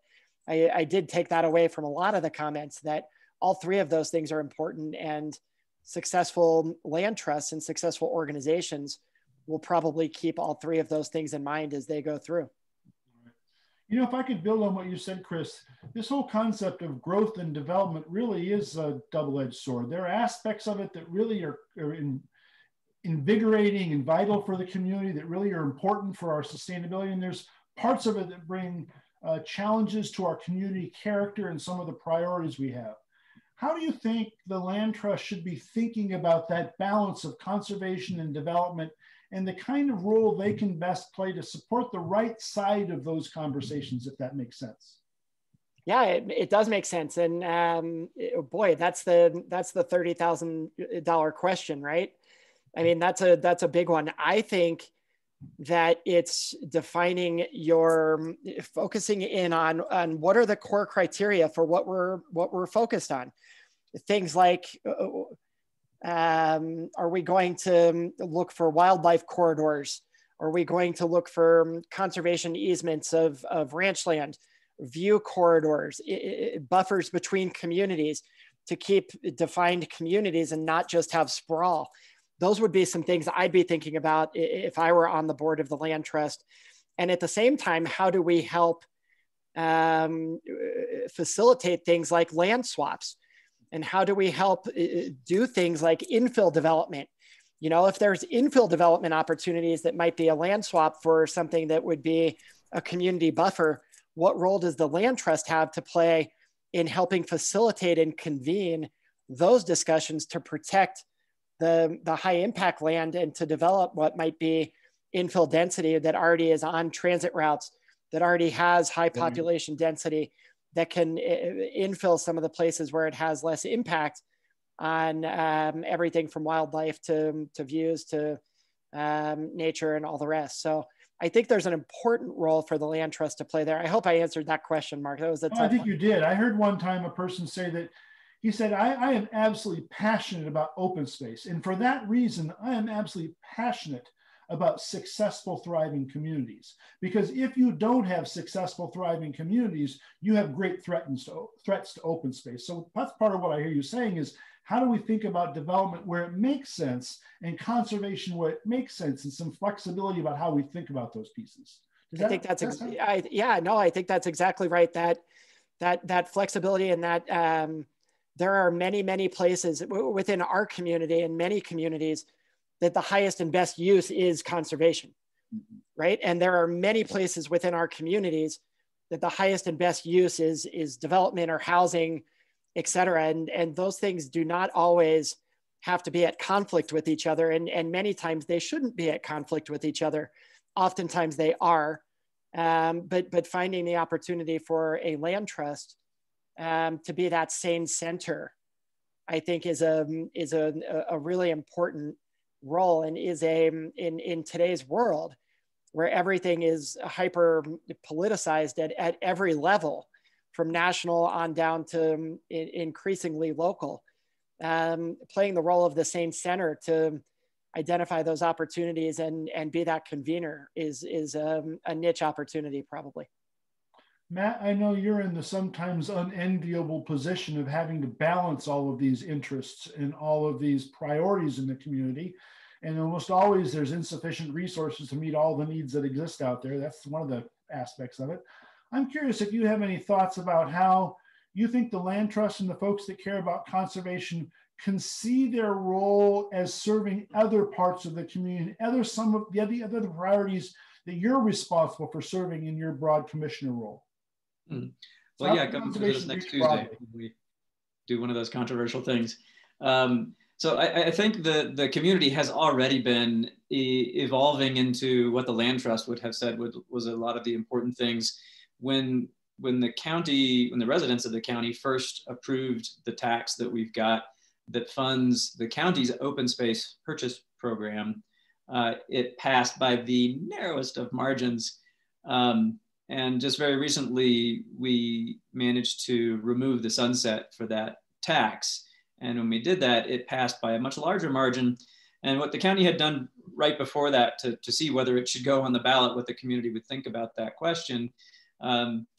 Speaker 7: I did take that away from a lot of the comments, that all three of those things are important, and successful land trusts and successful organizations will probably keep all three of those things in mind as they go through.
Speaker 1: You know, if I could build on what you said, Chris, this whole concept of growth and development really is a double-edged sword. There are aspects of it that really are invigorating and vital for the community, that really are important for our sustainability. And there's parts of it that bring challenges to our community character and some of the priorities we have. How do you think the Land Trust should be thinking about that balance of conservation and development, and the kind of role they can best play to support the right side of those conversations, if that makes sense?
Speaker 7: Yeah, it does make sense. And boy, that's the $30,000 question, right? I mean, that's a big one. I think that it's defining focusing in on what are the core criteria for what we're focused on. Things like, are we going to look for wildlife corridors? Are we going to look for conservation easements of ranch land, view corridors, buffers between communities to keep defined communities and not just have sprawl? Those would be some things I'd be thinking about if I were on the board of the land trust. And at the same time, how do we help facilitate things like land swaps? And how do we help do things like infill development? You know, if there's infill development opportunities that might be a land swap for something that would be a community buffer, what role does the land trust have to play in helping facilitate and convene those discussions to protect the high impact land and to develop what might be infill density that already is on transit routes, that already has high population density, that can infill some of the places where it has less impact on everything from wildlife to views to nature and all the rest. So I think there's an important role for the land trust to play there. I hope I answered that question, Mark. That was a tough one.
Speaker 1: I think you did. I heard one time a person say that, he said, I am absolutely passionate about open space. And for that reason, I am absolutely passionate about successful, thriving communities. Because if you don't have successful, thriving communities, you have great threats to open space. So that's part of what I hear you saying is, how do we think about development where it makes sense and conservation where it makes sense, and some flexibility about how we think about those pieces?
Speaker 7: I think that's exactly right. That flexibility and that there are many places within our community and many communities that the highest and best use is conservation, right? And there are many places within our communities that the highest and best use is development or housing, et cetera. And those things do not always have to be at conflict with each other. And many times they shouldn't be at conflict with each other. Oftentimes they are, but finding the opportunity for a land trust to be that sane center, I think is a really important role, and is in today's world where everything is hyper politicized at every level, from national on down to increasingly local, playing the role of the same center to identify those opportunities and be that convener is a niche opportunity probably.
Speaker 1: Matt, I know you're in the sometimes unenviable position of having to balance all of these interests and all of these priorities in the community. And almost always there's insufficient resources to meet all the needs that exist out there. That's one of the aspects of it. I'm curious if you have any thoughts about how you think the land trust and the folks that care about conservation can see their role as serving other parts of the community, some of the other priorities that you're responsible for serving in your broad commissioner role.
Speaker 6: Well, yeah, come visit us next Tuesday. We do one of those controversial things. So I think the community has already been evolving into what the land trust would have said was a lot of the important things. When the residents of the county first approved the tax that we've got that funds the county's open space purchase program, it passed by the narrowest of margins. And just very recently, we managed to remove the sunset for that tax. And when we did that, it passed by a much larger margin. And what the county had done right before that to see whether it should go on the ballot, what the community would think about that question,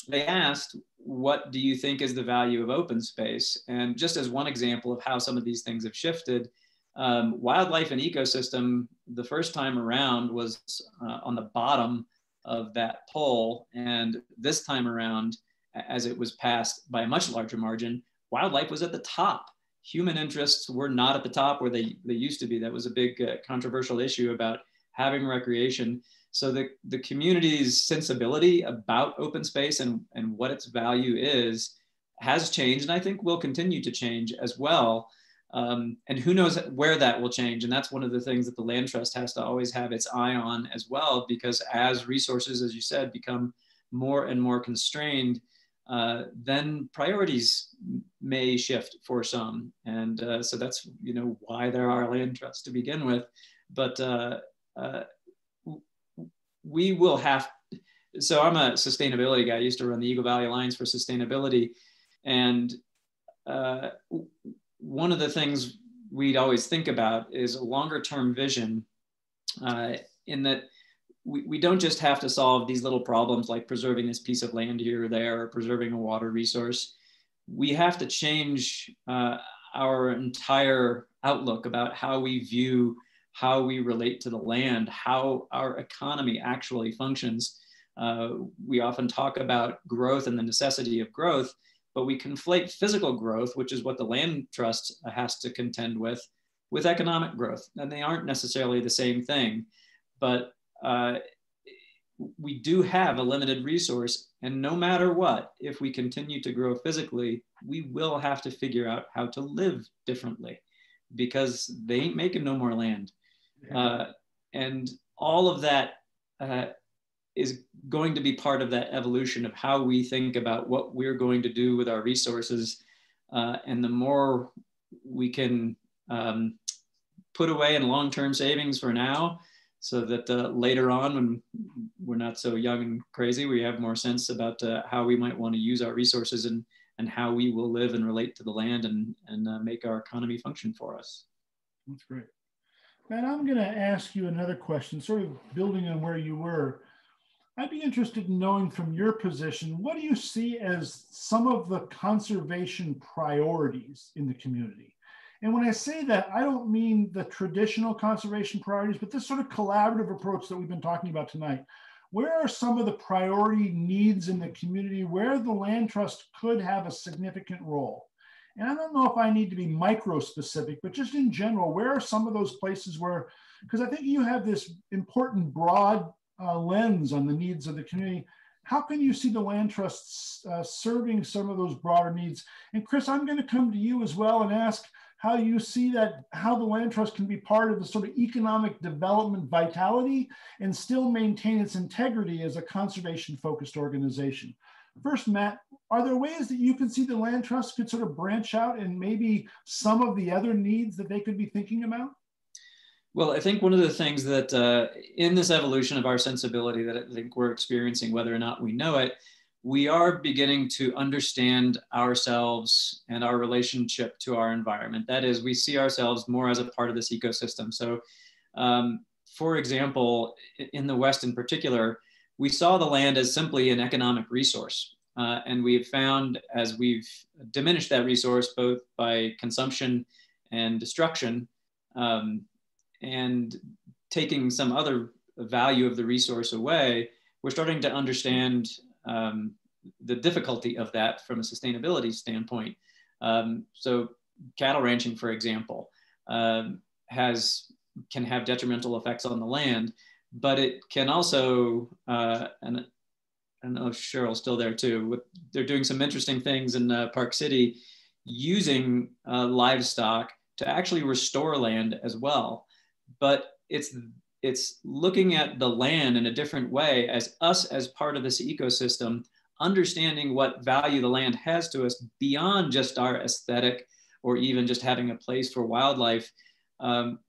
Speaker 6: they asked, what do you think is the value of open space? And just as one example of how some of these things have shifted, wildlife and ecosystem, the first time around was on the bottom of that poll. And this time around, as it was passed by a much larger margin, wildlife was at the top. Human interests were not at the top where they used to be. That was a big controversial issue about having recreation. So the community's sensibility about open space and what its value is has changed, and I think will continue to change as well. And who knows where that will change. And that's one of the things that the land trust has to always have its eye on as well, because as resources, as you said, become more and more constrained, then priorities may shift for some. And so that's, why there are land trusts to begin with. But we will have, so I'm a sustainability guy. I used to run the Eagle Valley Alliance for Sustainability. And one of the things we'd always think about is a longer term vision, in that we don't just have to solve these little problems like preserving this piece of land here or there, or preserving a water resource. We have to change our entire outlook about how we view, how we relate to the land, how our economy actually functions. We often talk about growth and the necessity of growth, but we conflate physical growth, which is what the land trust has to contend with economic growth. And they aren't necessarily the same thing, but we do have a limited resource. And no matter what, if we continue to grow physically, we will have to figure out how to live differently, because they ain't making no more land. And all of that is going to be part of that evolution of how we think about what we're going to do with our resources. And the more we can put away in long-term savings for now, so that later on, when we're not so young and crazy, we have more sense about how we might want to use our resources and how we will live and relate to the land and make our economy function for us.
Speaker 1: That's great. Matt, I'm going to ask you another question, sort of building on where you were. I'd be interested in knowing from your position, what do you see as some of the conservation priorities in the community? And when I say that, I don't mean the traditional conservation priorities, but this sort of collaborative approach that we've been talking about tonight. Where are some of the priority needs in the community where the land trust could have a significant role? And I don't know if I need to be micro specific, but just in general, where are some of those places where, because I think you have this important broad lens on the needs of the community. How can you see the land trusts serving some of those broader needs? And Chris, I'm going to come to you as well and ask how you see that, how the land trust can be part of the sort of economic development vitality and still maintain its integrity as a conservation focused organization. First, Matt, are there ways that you can see the land trust could sort of branch out and maybe some of the other needs that they could be thinking about?
Speaker 6: Well, I think one of the things that in this evolution of our sensibility that I think we're experiencing, whether or not we know it, we are beginning to understand ourselves and our relationship to our environment. That is, we see ourselves more as a part of this ecosystem. So, for example, in the West in particular, we saw the land as simply an economic resource. And we have found, as we've diminished that resource, both by consumption and destruction, and taking some other value of the resource away, we're starting to understand the difficulty of that from a sustainability standpoint. So cattle ranching, for example, can have detrimental effects on the land, but it can also, and I don't know if Cheryl's still there too, they're doing some interesting things in Park City using livestock to actually restore land as well. But it's looking at the land in a different way as us as part of this ecosystem, understanding what value the land has to us beyond just our aesthetic or even just having a place for wildlife.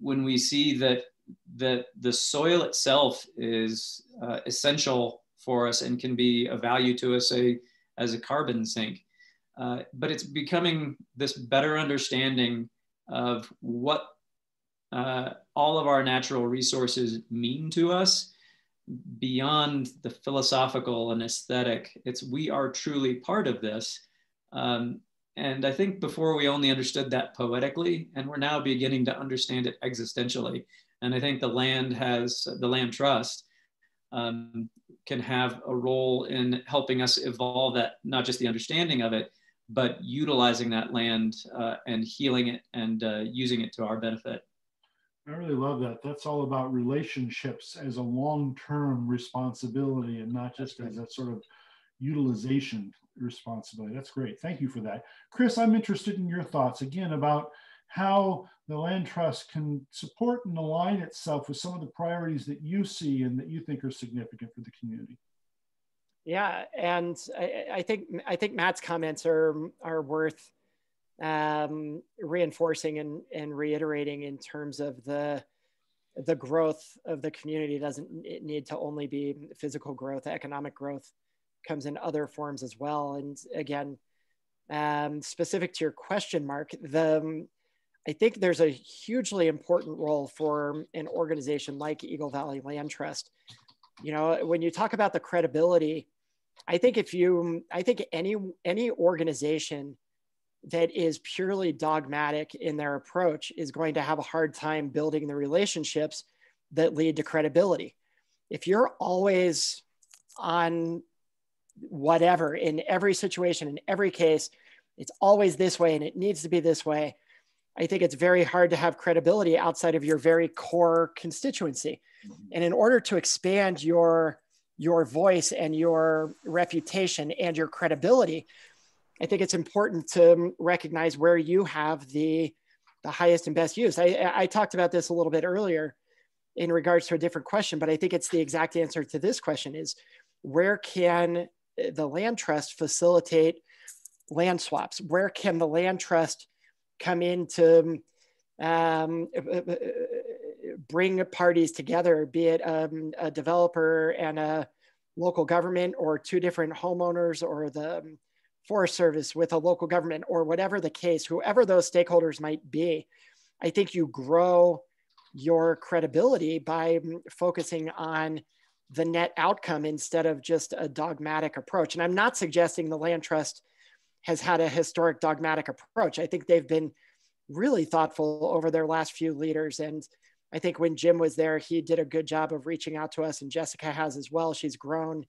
Speaker 6: When we see that the soil itself is essential for us and can be of value to us as a carbon sink. But it's becoming this better understanding of what all of our natural resources mean to us beyond the philosophical and aesthetic. We are truly part of this. And I think before we only understood that poetically, and we're now beginning to understand it existentially. And I think the land trust can have a role in helping us evolve that, not just the understanding of it, but utilizing that land and healing it and using it to our benefit.
Speaker 1: I really love that. That's all about relationships as a long-term responsibility and not just as a sort of utilization responsibility. That's great. Thank you for that. Chris, I'm interested in your thoughts again about how the land trust can support and align itself with some of the priorities that you see and that you think are significant for the community.
Speaker 7: Yeah, and I think Matt's comments are worth reinforcing and reiterating in terms of the growth of the community. Doesn't need to only be physical growth. Economic growth comes in other forms as well. And again, specific to your question, Mark, I think there's a hugely important role for an organization like Eagle Valley Land Trust. You know, when you talk about the credibility, I think any organization that is purely dogmatic in their approach is going to have a hard time building the relationships that lead to credibility. If you're always on whatever in every situation, in every case, it's always this way and it needs to be this way, I think it's very hard to have credibility outside of your very core constituency. And in order to expand your voice and your reputation and your credibility, I think it's important to recognize where you have the highest and best use. I talked about this a little bit earlier in regards to a different question, but I think it's the exact answer to this question is, where can the land trust facilitate land swaps? Where can the land trust come in to bring parties together, be it a developer and a local government, or two different homeowners, or the Forest Service with a local government, or whatever the case, whoever those stakeholders might be. I think you grow your credibility by focusing on the net outcome instead of just a dogmatic approach. And I'm not suggesting the land trust has had a historic dogmatic approach. I think they've been really thoughtful over their last few leaders. And I think when Jim was there, he did a good job of reaching out to us, and Jessica has as well. She's grown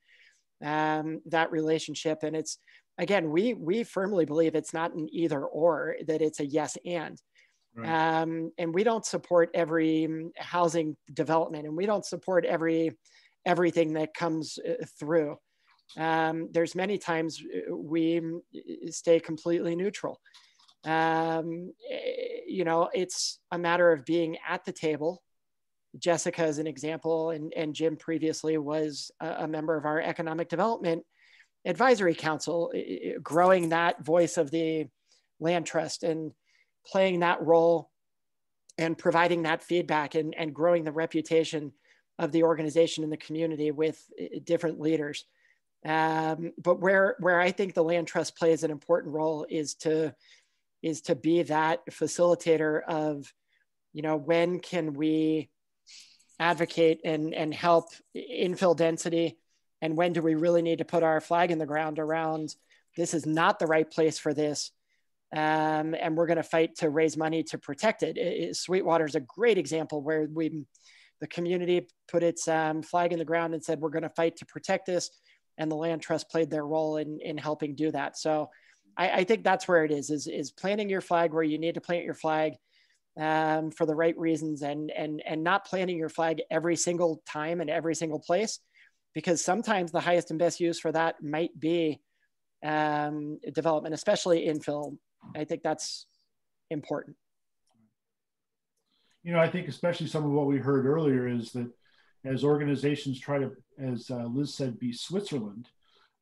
Speaker 7: that relationship. And it's, again, we firmly believe it's not an either or, that it's a yes and. Right. And we don't support every housing development, and we don't support everything that comes through. There's many times we stay completely neutral. You know, it's a matter of being at the table. Jessica is an example, and Jim previously was a member of our Economic Development Advisory Council, growing that voice of the land trust and playing that role and providing that feedback and growing the reputation of the organization in the community with different leaders. But where I think the land trust plays an important role is to be that facilitator of, you know, when can we advocate and help infill density, and when do we really need to put our flag in the ground around, this is not the right place for this, and we're going to fight to raise money to protect it. Sweetwater is a great example where the community put its flag in the ground and said, we're going to fight to protect this, and the land trust played their role in helping do that. So I think that's where it is planting your flag where you need to plant your flag for the right reasons, and not planting your flag every single time and every single place, because sometimes the highest and best use for that might be development, especially infill. I think that's important.
Speaker 1: You know, I think especially some of what we heard earlier is that as organizations try to, as Liz said, be Switzerland,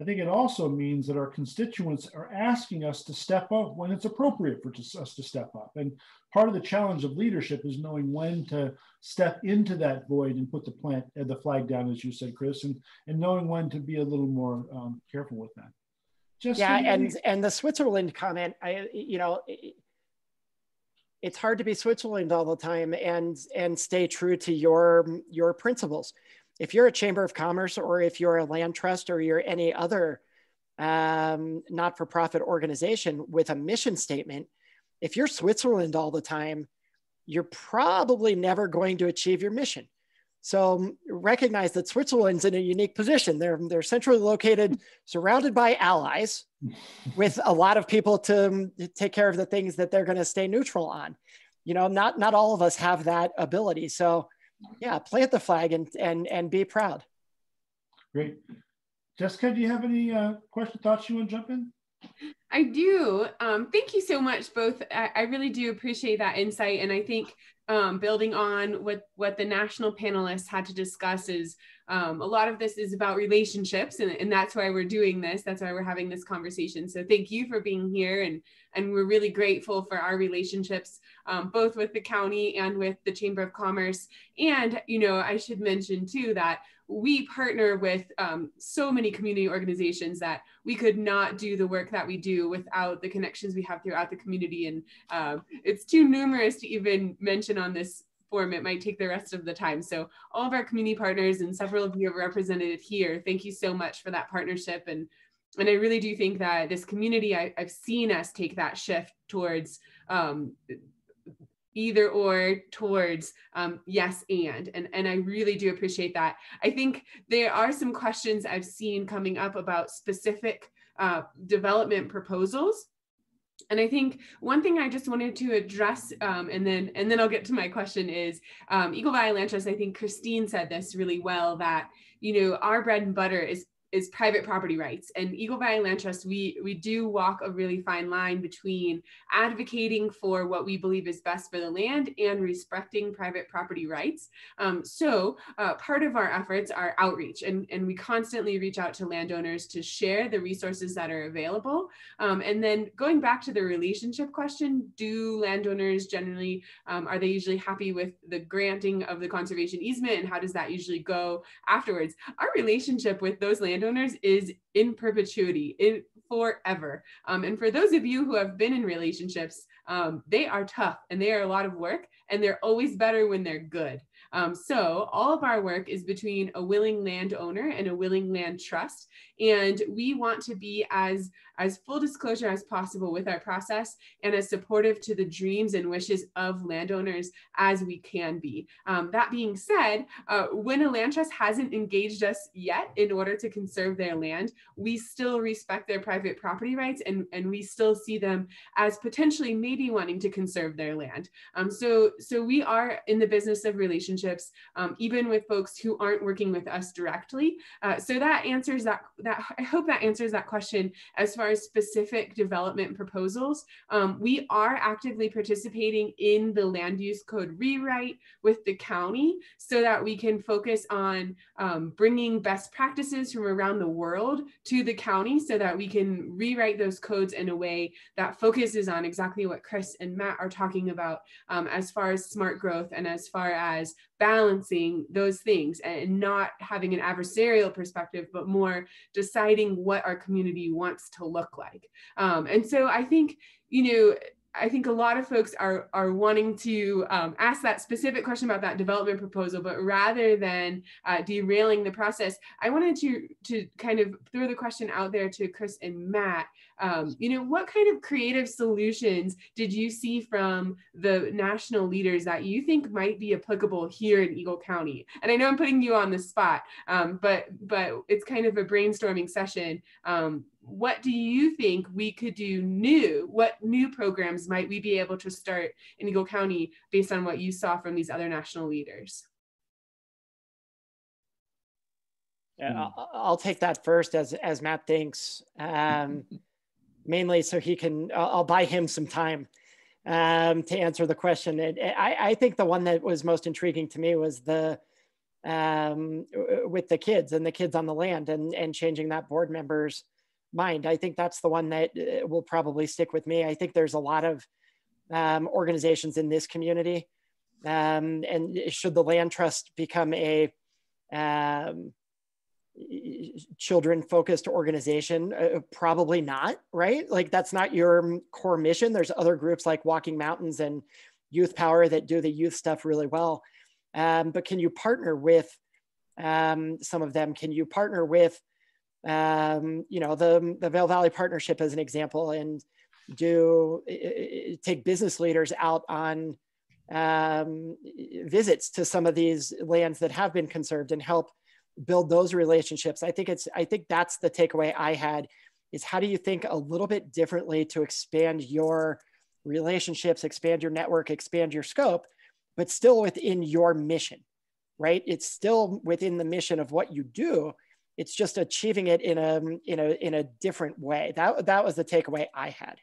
Speaker 1: I think it also means that our constituents are asking us to step up when it's appropriate for us to step up. And part of the challenge of leadership is knowing when to step into that void and put the flag down, as you said, Chris, and knowing when to be a little more careful with that.
Speaker 7: And the Switzerland comment, it's hard to be Switzerland all the time and stay true to your principles. If you're a chamber of commerce, or if you're a land trust, or you're any other not-for-profit organization with a mission statement, if you're Switzerland all the time, you're probably never going to achieve your mission. So recognize that Switzerland's in a unique position. They're centrally located, surrounded by allies, with a lot of people to take care of the things that they're going to stay neutral on. You know, not all of us have that ability. So yeah, plant the flag and be proud.
Speaker 1: Great. Jessica, do you have any thoughts you want to jump in?
Speaker 5: I do. Thank you so much, both. I really do appreciate that insight. And I think building on what the national panelists had to discuss is a lot of this is about relationships, and that's why we're doing this. That's why we're having this conversation. So thank you for being here, and we're really grateful for our relationships, both with the county and with the Chamber of Commerce. And, you know, I should mention too that we partner with so many community organizations that we could not do the work that we do without the connections we have throughout the community. And it's too numerous to even mention on this forum. It might take the rest of the time. So all of our community partners, and several of you are represented here, thank you so much for that partnership. And I really do think that this community, I've seen us take that shift towards either or, towards yes and I really do appreciate that. I think there are some questions I've seen coming up about specific development proposals. And I think one thing I just wanted to address, and then I'll get to my question, is Eagle Valley Land Trust. I think Christine said this really well, that, you know, our bread and butter is private property rights. And Eagle Valley Land Trust, we do walk a really fine line between advocating for what we believe is best for the land and respecting private property rights. So part of our efforts are outreach, and we constantly reach out to landowners to share the resources that are available. And then going back to the relationship question, do landowners generally, are they usually happy with the granting of the conservation easement, and how does that usually go afterwards? Our relationship with those landowners is in perpetuity, forever. And for those of you who have been in relationships, they are tough and they are a lot of work, and they're always better when they're good. So all of our work is between a willing landowner and a willing land trust. And we want to be as full disclosure as possible with our process, and as supportive to the dreams and wishes of landowners as we can be. That being said, when a land trust hasn't engaged us yet in order to conserve their land, we still respect their private property rights, and we still see them as potentially maybe wanting to conserve their land. So we are in the business of relationships, even with folks who aren't working with us directly. So that answers that I hope that answers that question. As far as specific development proposals, we are actively participating in the land use code rewrite with the county, so that we can focus on bringing best practices from around the world to the county, so that we can rewrite those codes in a way that focuses on exactly what Chris and Matt are talking about, as far as smart growth and as far as balancing those things, and not having an adversarial perspective, but more deciding what our community wants to look like. And so I think, you know, I think a lot of folks are wanting to ask that specific question about that development proposal, but rather than derailing the process, I wanted to kind of throw the question out there to Chris and Matt. You know, what kind of creative solutions did you see from the national leaders that you think might be applicable here in Eagle County? And I know I'm putting you on the spot, but it's kind of a brainstorming session. What do you think we could do new? What new programs might we be able to start in Eagle County based on what you saw from these other national leaders?
Speaker 7: Yeah, I'll take that first as Matt thinks, mainly so he can, I'll buy him some time to answer the question. I think the one that was most intriguing to me was the with the kids and the kids on the land, and changing that board member's mind. I think that's the one that will probably stick with me. I think there's a lot of organizations in this community, and should the land trust become a children-focused organization? Probably not, right? Like, that's not your core mission. There's other groups like Walking Mountains and Youth Power that do the youth stuff really well. But can you partner with some of them? Can you partner with you know, the Vail Valley Partnership as an example, and take business leaders out on visits to some of these lands that have been conserved, and help build those relationships? I think that's the takeaway I had, is how do you think a little bit differently to expand your relationships, expand your network, expand your scope, but still within your mission, right? It's still within the mission of what you do, It's just achieving it in a different way. That was the takeaway I had.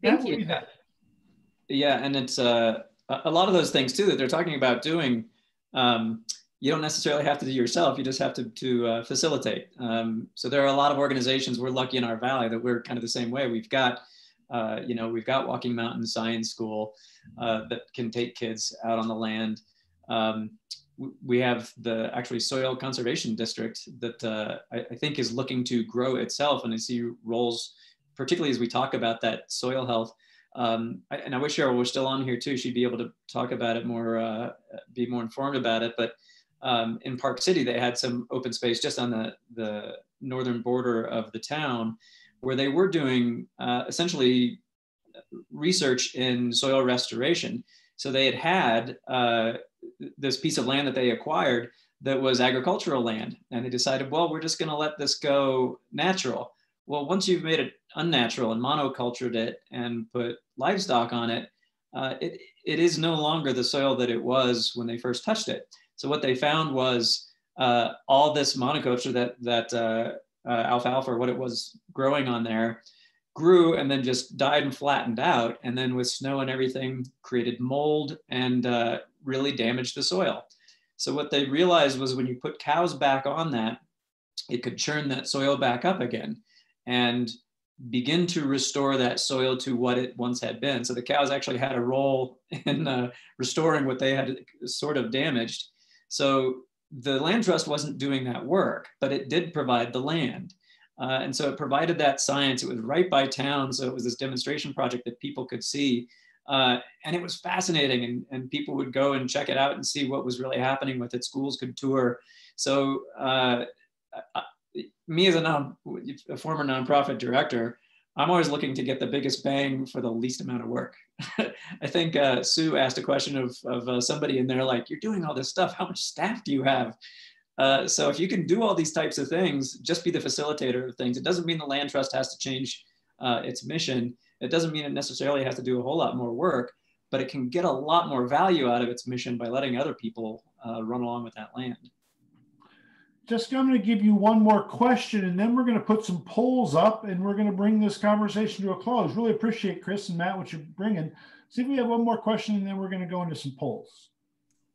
Speaker 5: Thank you.
Speaker 6: Yeah, and it's a lot of those things too that they're talking about doing. You don't necessarily have to do yourself. You just have to facilitate. So there are a lot of organizations. We're lucky in our valley that we're kind of the same way. We've got we've got Walking Mountain Science School that can take kids out on the land. We have the actually Soil Conservation District that I think is looking to grow itself, and I see roles, particularly as we talk about that soil health. And I wish Cheryl were still on here too. She'd be able to talk about it more, be more informed about it. But in Park City, they had some open space just on the northern border of the town where they were doing essentially research in soil restoration. So they had this piece of land that they acquired that was agricultural land. And they decided, well, we're just going to let this go natural. Well, once you've made it unnatural and monocultured it and put livestock on it, it is no longer the soil that it was when they first touched it. So what they found was all this monoculture that alfalfa, or what it was growing on there, grew and then just died and flattened out. And then with snow and everything, created mold and really damaged the soil. So what they realized was when you put cows back on that, it could churn that soil back up again and begin to restore that soil to what it once had been. So the cows actually had a role in restoring what they had sort of damaged. So the land trust wasn't doing that work, but it did provide the land. And so it provided that science. It was right by town. So it was this demonstration project that people could see. And it was fascinating, and people would go and check it out and see what was really happening with it. Schools could tour. So me as a former nonprofit director, I'm always looking to get the biggest bang for the least amount of work. I think Sue asked a question of somebody in there like, you're doing all this stuff, how much staff do you have? So if you can do all these types of things, just be the facilitator of things. It doesn't mean the land trust has to change its mission. It doesn't mean it necessarily has to do a whole lot more work, but it can get a lot more value out of its mission by letting other people run along with that land.
Speaker 1: Jessica, I'm going to give you one more question, and then we're going to put some polls up, and we're going to bring this conversation to a close. Really appreciate, Chris and Matt, what you're bringing. See if we have one more question, and then we're going to go into some polls.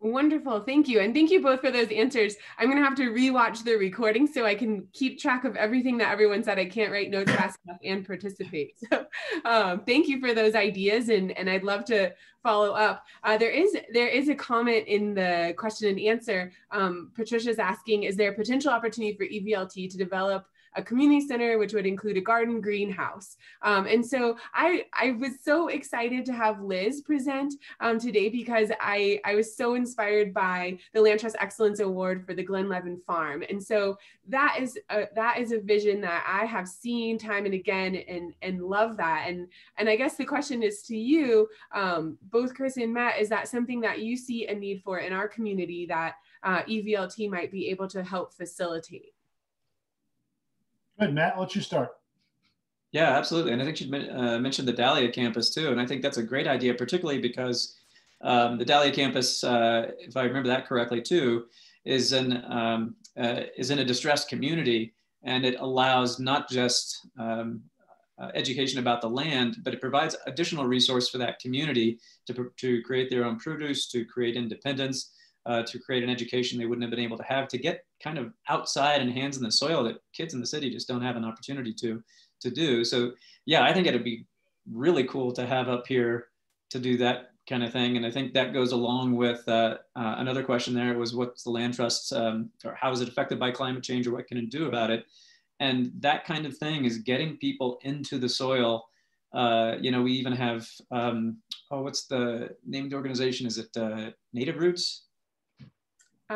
Speaker 5: Wonderful. Thank you. And thank you both for those answers. I'm going to have to rewatch the recording so I can keep track of everything that everyone said. I can't write notes fast enough and participate. So thank you for those ideas. And I'd love to follow up. There is a comment in the question and answer. Patricia's asking, is there a potential opportunity for EVLT to develop a community center, which would include a garden greenhouse? And so I was so excited to have Liz present today, because I was so inspired by the Land Trust Excellence Award for the Glenlevin Farm. And so that is a vision that I have seen time and again, and love that. And I guess the question is to you, both Chris and Matt, is that something that you see a need for in our community that EVLT might be able to help facilitate?
Speaker 1: Good, Matt, why don't you start?
Speaker 6: Yeah, absolutely. And I think you mentioned the Dahlia campus too. And I think that's a great idea, particularly because the Dahlia campus, if I remember that correctly too, is in a distressed community, and it allows not just education about the land, but it provides additional resource for that community to create their own produce, to create independence, to create an education they wouldn't have been able to have, to get kind of outside and hands in the soil that kids in the city just don't have an opportunity to do. So yeah, I think it'd be really cool to have up here to do that kind of thing. And I think that goes along with another question there was, what's the land trust, or how is it affected by climate change, or what can it do about it? And that kind of thing is getting people into the soil. We even have, what's the name of the organization? Is it Native Roots?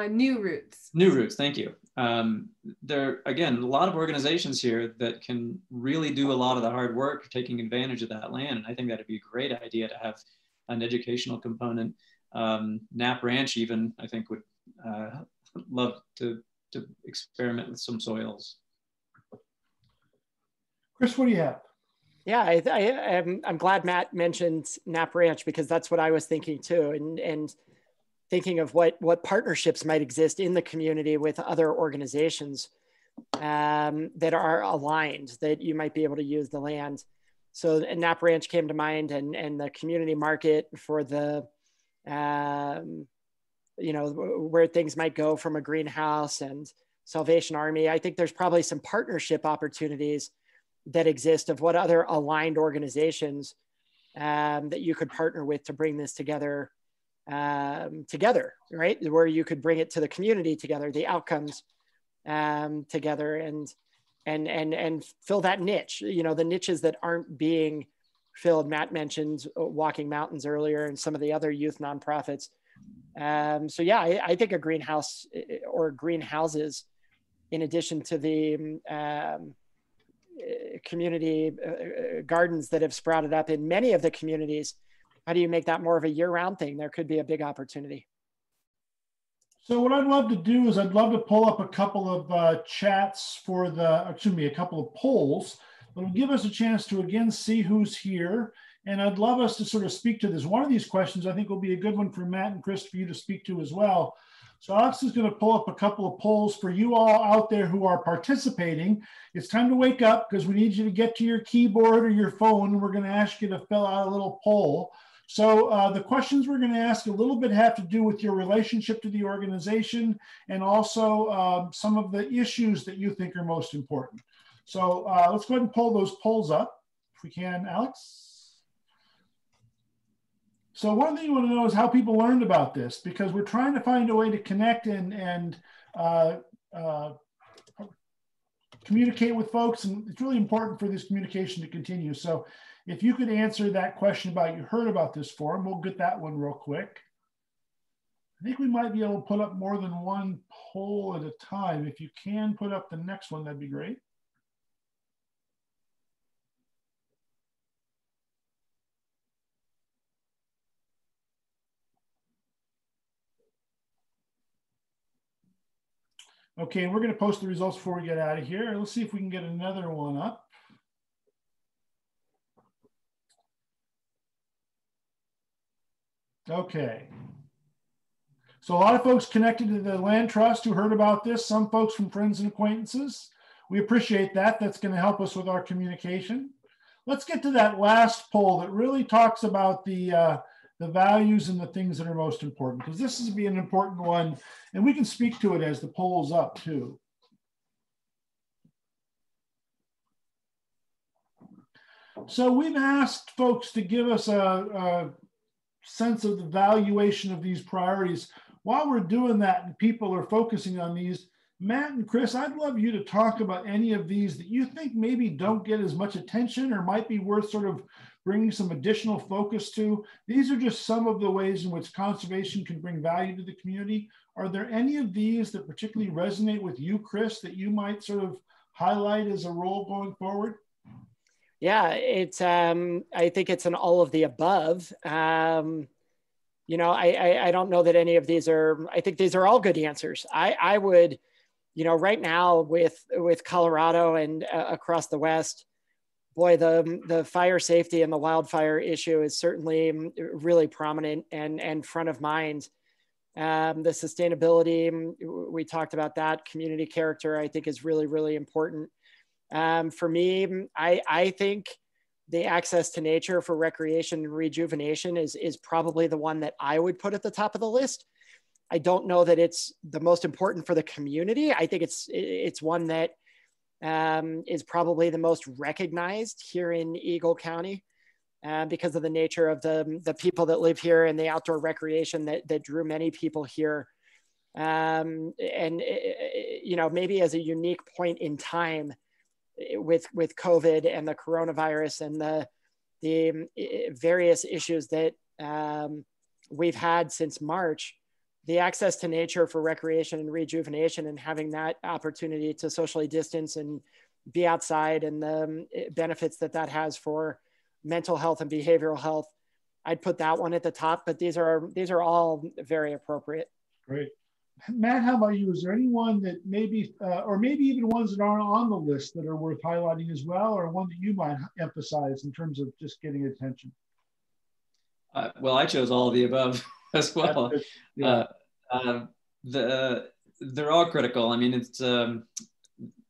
Speaker 5: New Roots.
Speaker 6: New Roots, thank you. There are, again, a lot of organizations here that can really do a lot of the hard work taking advantage of that land. And I think that'd be a great idea to have an educational component. Knapp Ranch even, I think, would love to experiment with some soils.
Speaker 1: Chris, what do you have?
Speaker 7: Yeah, I'm glad Matt mentioned Knapp Ranch, because that's what I was thinking too. And thinking of what partnerships might exist in the community with other organizations that are aligned, that you might be able to use the land. So Nap Ranch came to mind, and the community market for the, where things might go from a greenhouse and Salvation Army. I think there's probably some partnership opportunities that exist of what other aligned organizations that you could partner with to bring this together, right? Where you could bring it to the community together, the outcomes together, and fill that niche, the niches that aren't being filled. Matt mentioned Walking Mountains earlier and some of the other youth nonprofits. So yeah, I think a greenhouse or greenhouses, in addition to the community gardens that have sprouted up in many of the communities, how do you make that more of a year-round thing? There could be a big opportunity.
Speaker 1: So what I'd love to do is I'd love to pull up a couple of chats for a couple of polls that'll give us a chance to again see who's here. And I'd love us to sort of speak to this. One of these questions I think will be a good one for Matt and Chris for you to speak to as well. So Alex is going to pull up a couple of polls for you all out there who are participating. It's time to wake up because we need you to get to your keyboard or your phone, and we're going to ask you to fill out a little poll. So the questions we're going to ask a little bit have to do with your relationship to the organization and also some of the issues that you think are most important. So let's go ahead and pull those polls up if we can, Alex. So one thing you want to know is how people learned about this, because we're trying to find a way to connect and communicate with folks, and it's really important for this communication to continue. So if you could answer that question about you heard about this forum, we'll get that one real quick. I think we might be able to put up more than one poll at a time. If you can put up the next one, that'd be great. Okay, we're going to post the results before we get out of here. Let's see if we can get another one up. Okay. So a lot of folks connected to the Land Trust who heard about this, some folks from friends and acquaintances. We appreciate that. That's going to help us with our communication. Let's get to that last poll that really talks about the values and the things that are most important, because this is be an important one, and we can speak to it as the poll's up too. So we've asked folks to give us a sense of the valuation of these priorities. While we're doing that and people are focusing on these, Matt and Chris, I'd love you to talk about any of these that you think maybe don't get as much attention or might be worth sort of bringing some additional focus to. These are just some of the ways in which conservation can bring value to the community. Are there any of these that particularly resonate with you, Chris, that you might sort of highlight as a role going forward?
Speaker 7: Yeah, it's I think it's an all of the above. You know, I don't know that any of these are, I think these are all good answers. I would, you know, right now with Colorado and across the West, boy, the fire safety and the wildfire issue is certainly really prominent and front of mind. The sustainability, we talked about that. Community character, I think, is really, really important. For me, I think the access to nature for recreation and rejuvenation is probably the one that I would put at the top of the list. I don't know that it's the most important for the community. I think it's one that is probably the most recognized here in Eagle County because of the nature of the people that live here and the outdoor recreation that drew many people here. And, you know, maybe as a unique point in time with COVID and the coronavirus and the various issues that we've had since March, the access to nature for recreation and rejuvenation and having that opportunity to socially distance and be outside and the benefits that has for mental health and behavioral health, I'd put that one at the top, but these are all very appropriate.
Speaker 1: Great. Matt, how about you? Is there anyone that maybe, or maybe even ones that aren't on the list that are worth highlighting as well, or one that you might emphasize in terms of just getting attention?
Speaker 6: Well, I chose all of the above. as well.
Speaker 1: Yeah.
Speaker 6: They're all critical. I mean, it's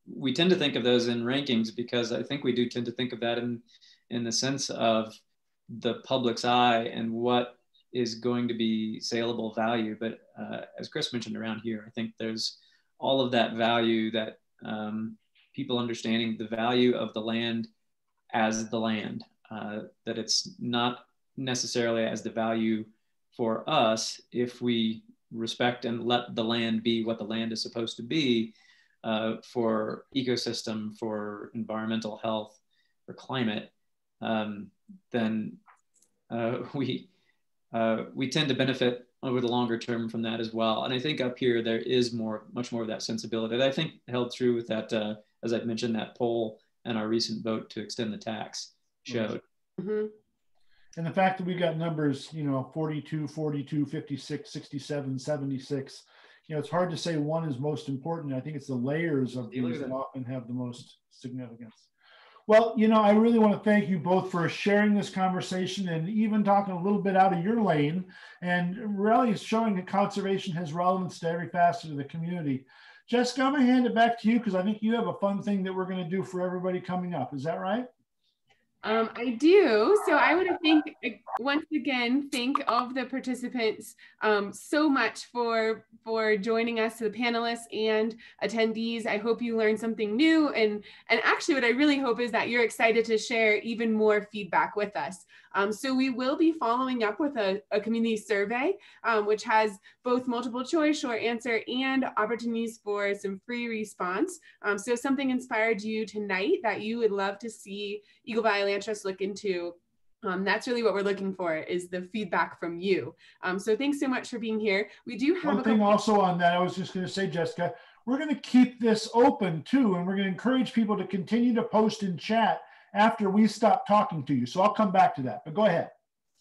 Speaker 6: we tend to think of those in rankings because I think we do tend to think of that in the sense of the public's eye and what is going to be saleable value. But as Chris mentioned around here, I think there's all of that value that people understanding the value of the land as the land, that it's not necessarily as the value for us if we respect and let the land be what the land is supposed to be, for ecosystem, for environmental health, for climate, then we tend to benefit over the longer term from that as well. And I think up here there is much more of that sensibility that I think held true with that, as I've mentioned, that poll and our recent vote to extend the tax showed.
Speaker 5: Mm-hmm.
Speaker 1: And the fact that we got numbers, 42, 42, 56, 67, 76, it's hard to say one is most important. I think it's the layers of these that often have the most significance. Well, I really want to thank you both for sharing this conversation and even talking a little bit out of your lane and really showing that conservation has relevance to every facet of the community. Jessica, I'm going to hand it back to you because I think you have a fun thing that we're going to do for everybody coming up. Is that right?
Speaker 5: I do. So I want to once again thank all of the participants so much for joining us, to the panelists and attendees. I hope you learned something new, and actually what I really hope is that you're excited to share even more feedback with us. So we will be following up with a community survey, which has both multiple choice, short answer, and opportunities for some free response. So if something inspired you tonight that you would love to see Eagle Valley Land Trust look into, that's really what we're looking for, is the feedback from you. So thanks so much for being here. We do have
Speaker 1: one thing also on that. I was just going to say, Jessica, we're going to keep this open too, and we're going to encourage people to continue to post in chat after we stop talking to you. So I'll come back to that, but go ahead.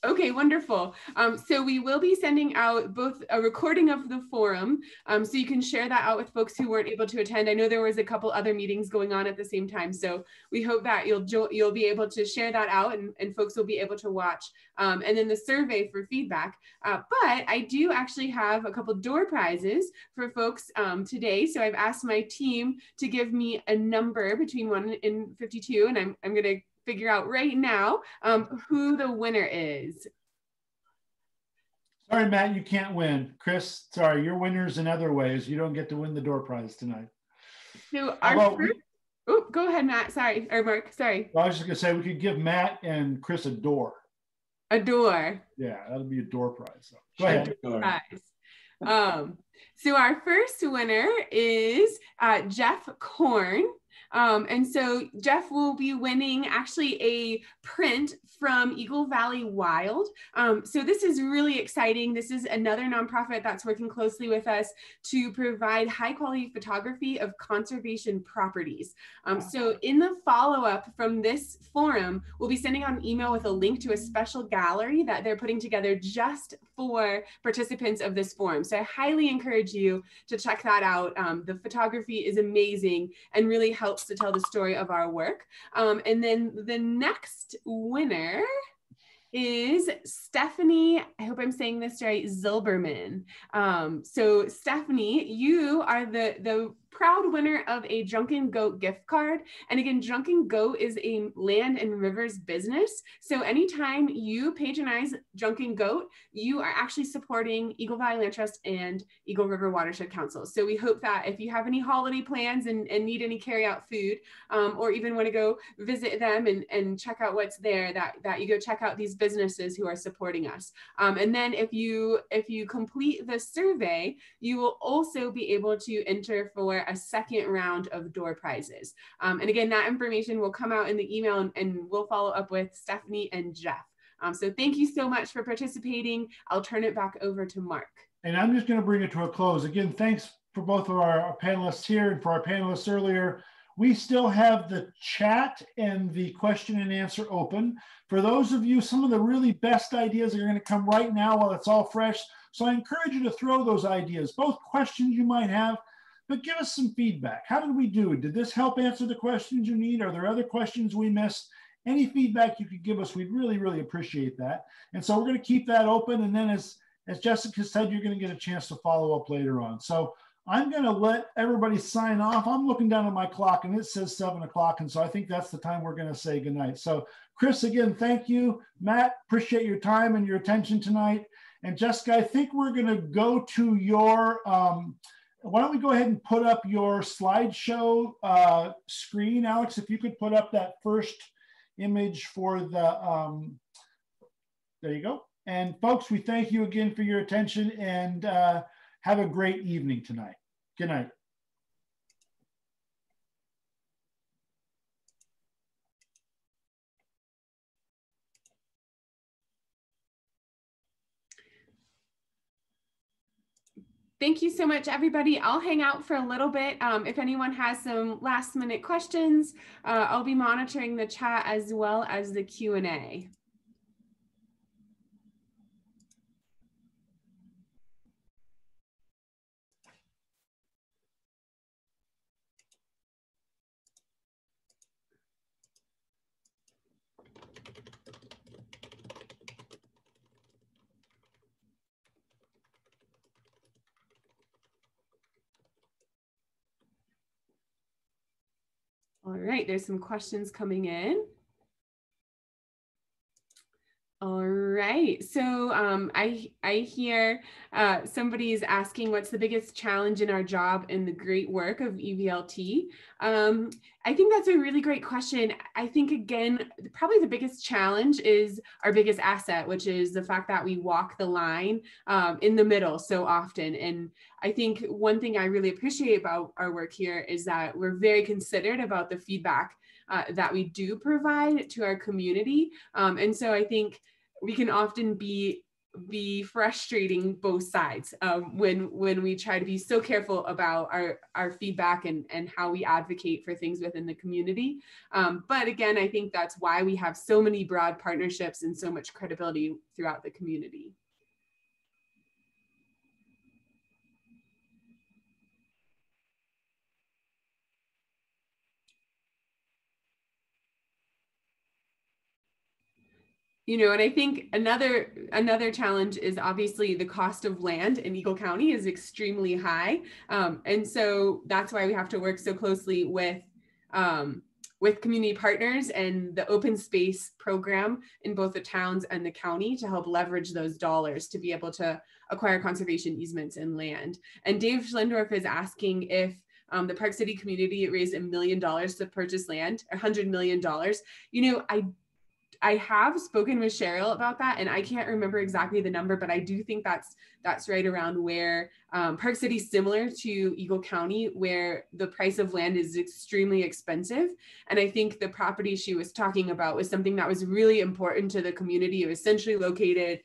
Speaker 5: Okay, wonderful. So we will be sending out both a recording of the forum, so you can share that out with folks who weren't able to attend. I know there was a couple other meetings going on at the same time, so we hope that you'll be able to share that out, and folks will be able to watch. And then the survey for feedback. But I do actually have a couple door prizes for folks today. So I've asked my team to give me a number between 1 and 52, and I'm going to figure out right now who the winner is.
Speaker 1: Sorry, Matt, you can't win. Chris, sorry, your winner's in other ways. You don't get to win the door prize tonight.
Speaker 5: So our first, oh, go ahead, Matt. Sorry, or Mark. Sorry.
Speaker 1: Well, I was just gonna say we could give Matt and Chris a door.
Speaker 5: A door.
Speaker 1: Yeah, that'll be a door prize. So go ahead.
Speaker 5: Prize. So our first winner is Jeff Korn. And so Jeff will be winning actually a print from Eagle Valley Wild. So this is really exciting. This is another nonprofit that's working closely with us to provide high quality photography of conservation properties. So in the follow-up from this forum, we'll be sending out an email with a link to a special gallery that they're putting together just for participants of this forum. So I highly encourage you to check that out. The photography is amazing and really helps to tell the story of our work. And then the next winner is Stephanie, I hope I'm saying this right, Zilberman. So Stephanie, you are the proud winner of a Drunken Goat gift card. And again, Drunken Goat is a land and rivers business. So anytime you patronize Drunken Goat, you are actually supporting Eagle Valley Land Trust and Eagle River Watershed Council. So we hope that if you have any holiday plans and need any carry-out food, or even want to go visit them and check out what's there, that you go check out these businesses who are supporting us. And then if you complete the survey, you will also be able to enter for a second round of door prizes. And again, that information will come out in the email, and we'll follow up with Stephanie and Jeff. So thank you so much for participating. I'll turn it back over to Mark.
Speaker 1: And I'm just going to bring it to a close. Again, thanks for both of our panelists here and for our panelists earlier. We still have the chat and the question and answer open. For those of you, some of the really best ideas are going to come right now while it's all fresh. So I encourage you to throw those ideas, both questions you might have, but give us some feedback. How did we do? Did this help answer the questions you need? Are there other questions we missed? Any feedback you could give us, we'd really, really appreciate that. And so we're going to keep that open. And then as as Jessica said, you're going to get a chance to follow up later on. So I'm going to let everybody sign off. I'm looking down at my clock and it says 7 o'clock. And so I think that's the time we're going to say goodnight. So Chris, again, thank you. Matt, appreciate your time and your attention tonight. And Jessica, I think we're going to go to your, why don't we go ahead and put up your slideshow screen, Alex, if you could put up that first image for the, there you go. And folks, we thank you again for your attention and have a great evening tonight. Good night.
Speaker 5: Thank you so much, everybody. I'll hang out for a little bit. If anyone has some last minute questions, I'll be monitoring the chat as well as the Q&A. All right, there's some questions coming in. All right, so I hear somebody is asking what's the biggest challenge in our job in the great work of EVLT. I think that's a really great question. I think, again, probably the biggest challenge is our biggest asset, which is the fact that we walk the line in the middle so often. And I think one thing I really appreciate about our work here is that we're very considerate about the feedback that we do provide to our community. And so I think we can often be frustrating both sides when we try to be so careful about our feedback and how we advocate for things within the community. But again, I think that's why we have so many broad partnerships and so much credibility throughout the community. You know, and I think another challenge is obviously the cost of land in Eagle County is extremely high. And so that's why we have to work so closely with community partners and the open space program in both the towns and the county to help leverage those dollars to be able to acquire conservation easements and land. And Dave Schlendorf is asking if the Park City community raised $1 million to purchase land, $100 million. You know, I have spoken with Cheryl about that, and I can't remember exactly the number, but I do think that's right around where Park City is similar to Eagle County, where the price of land is extremely expensive. And I think the property she was talking about was something that was really important to the community. It was centrally located.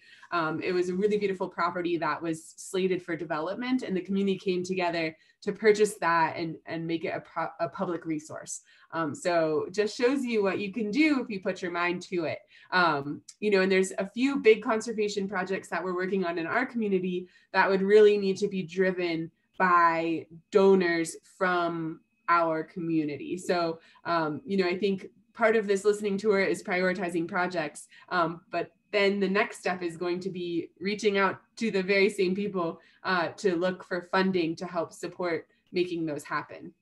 Speaker 5: It was a really beautiful property that was slated for development, and the community came together to purchase that and make it a public resource. So just shows you what you can do if you put your mind to it. You know, and there's a few big conservation projects that we're working on in our community that would really need to be driven by donors from our community. So, you know, I think part of this listening tour is prioritizing projects, but then the next step is going to be reaching out to the very same people to look for funding to help support making those happen.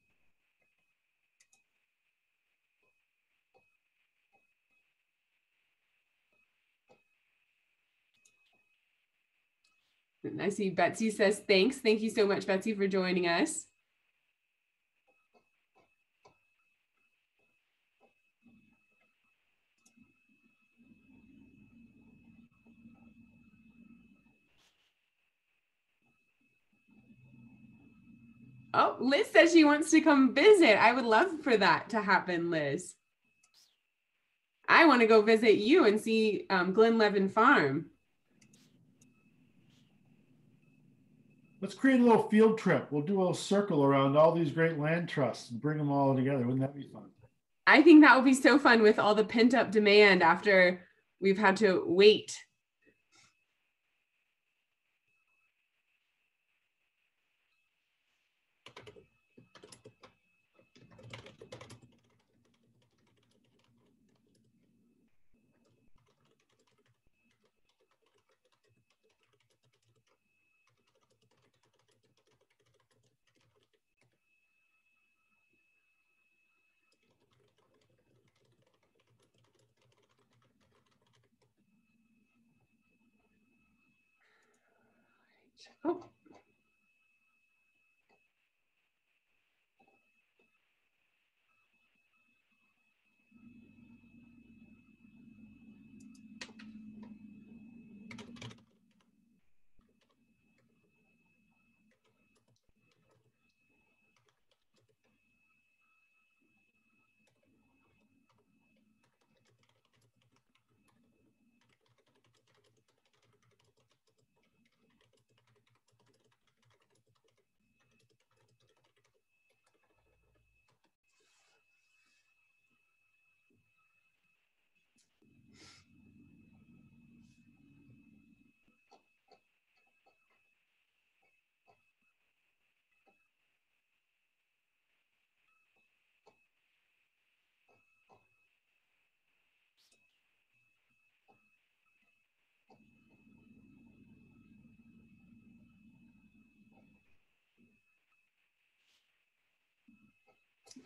Speaker 5: And I see Betsy says, thanks. Thank you so much, Betsy, for joining us. Oh, Liz says she wants to come visit. I would love for that to happen, Liz. I want to go visit you and see Glen Levin Farm.
Speaker 1: Let's create a little field trip. We'll do a circle around all these great land trusts and bring them all together. Wouldn't that be fun?
Speaker 5: I think that would be so fun with all the pent up demand after we've had to wait. Oh.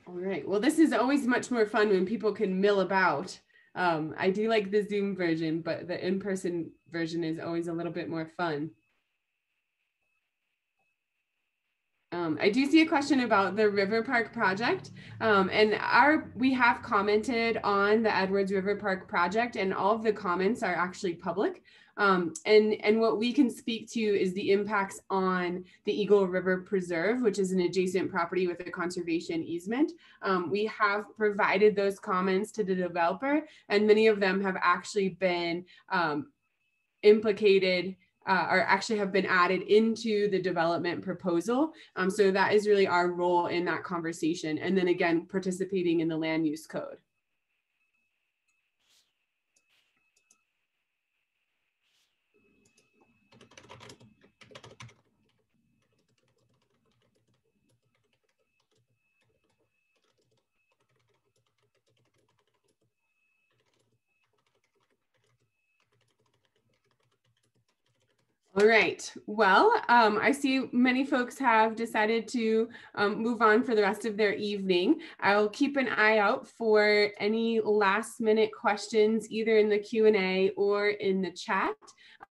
Speaker 5: All right. Well, this is always much more fun when people can mill about. I do like the Zoom version, but the in-person version is always a little bit more fun. I do see a question about the River Park project, and we have commented on the Edwards River Park project, and all of the comments are actually public. And what we can speak to is the impacts on the Eagle River Preserve, which is an adjacent property with a conservation easement. We have provided those comments to the developer, and many of them have actually been implicated or actually have been added into the development proposal. So that is really our role in that conversation. And then again, participating in the land use code. All right. Well, I see many folks have decided to move on for the rest of their evening. I'll keep an eye out for any last minute questions, either in the Q&A or in the chat.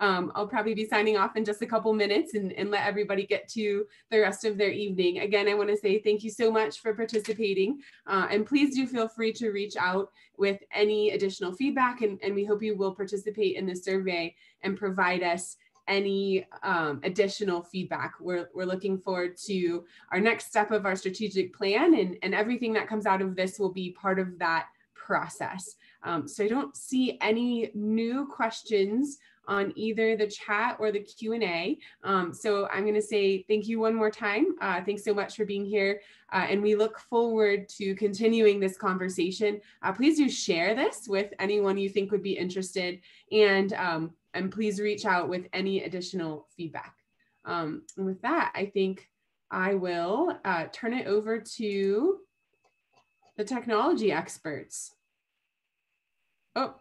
Speaker 5: I'll probably be signing off in just a couple minutes and let everybody get to the rest of their evening. Again, I want to say thank you so much for participating. And please do feel free to reach out with any additional feedback. And we hope you will participate in the survey and provide us any additional feedback. We're looking forward to our next step of our strategic plan, and everything that comes out of this will be part of that process. So I don't see any new questions on either the chat or the Q&A. So I'm gonna say thank you one more time. Thanks so much for being here. And we look forward to continuing this conversation. Please do share this with anyone you think would be interested. And please reach out with any additional feedback. And with that, I think I will turn it over to the technology experts. Oh.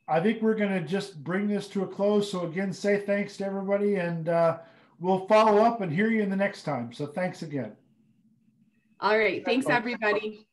Speaker 1: I think we're going to just bring this to a close. So again, say thanks to everybody, and we'll follow up and hear you in the next time. So thanks again.
Speaker 5: All right. Thanks, everybody.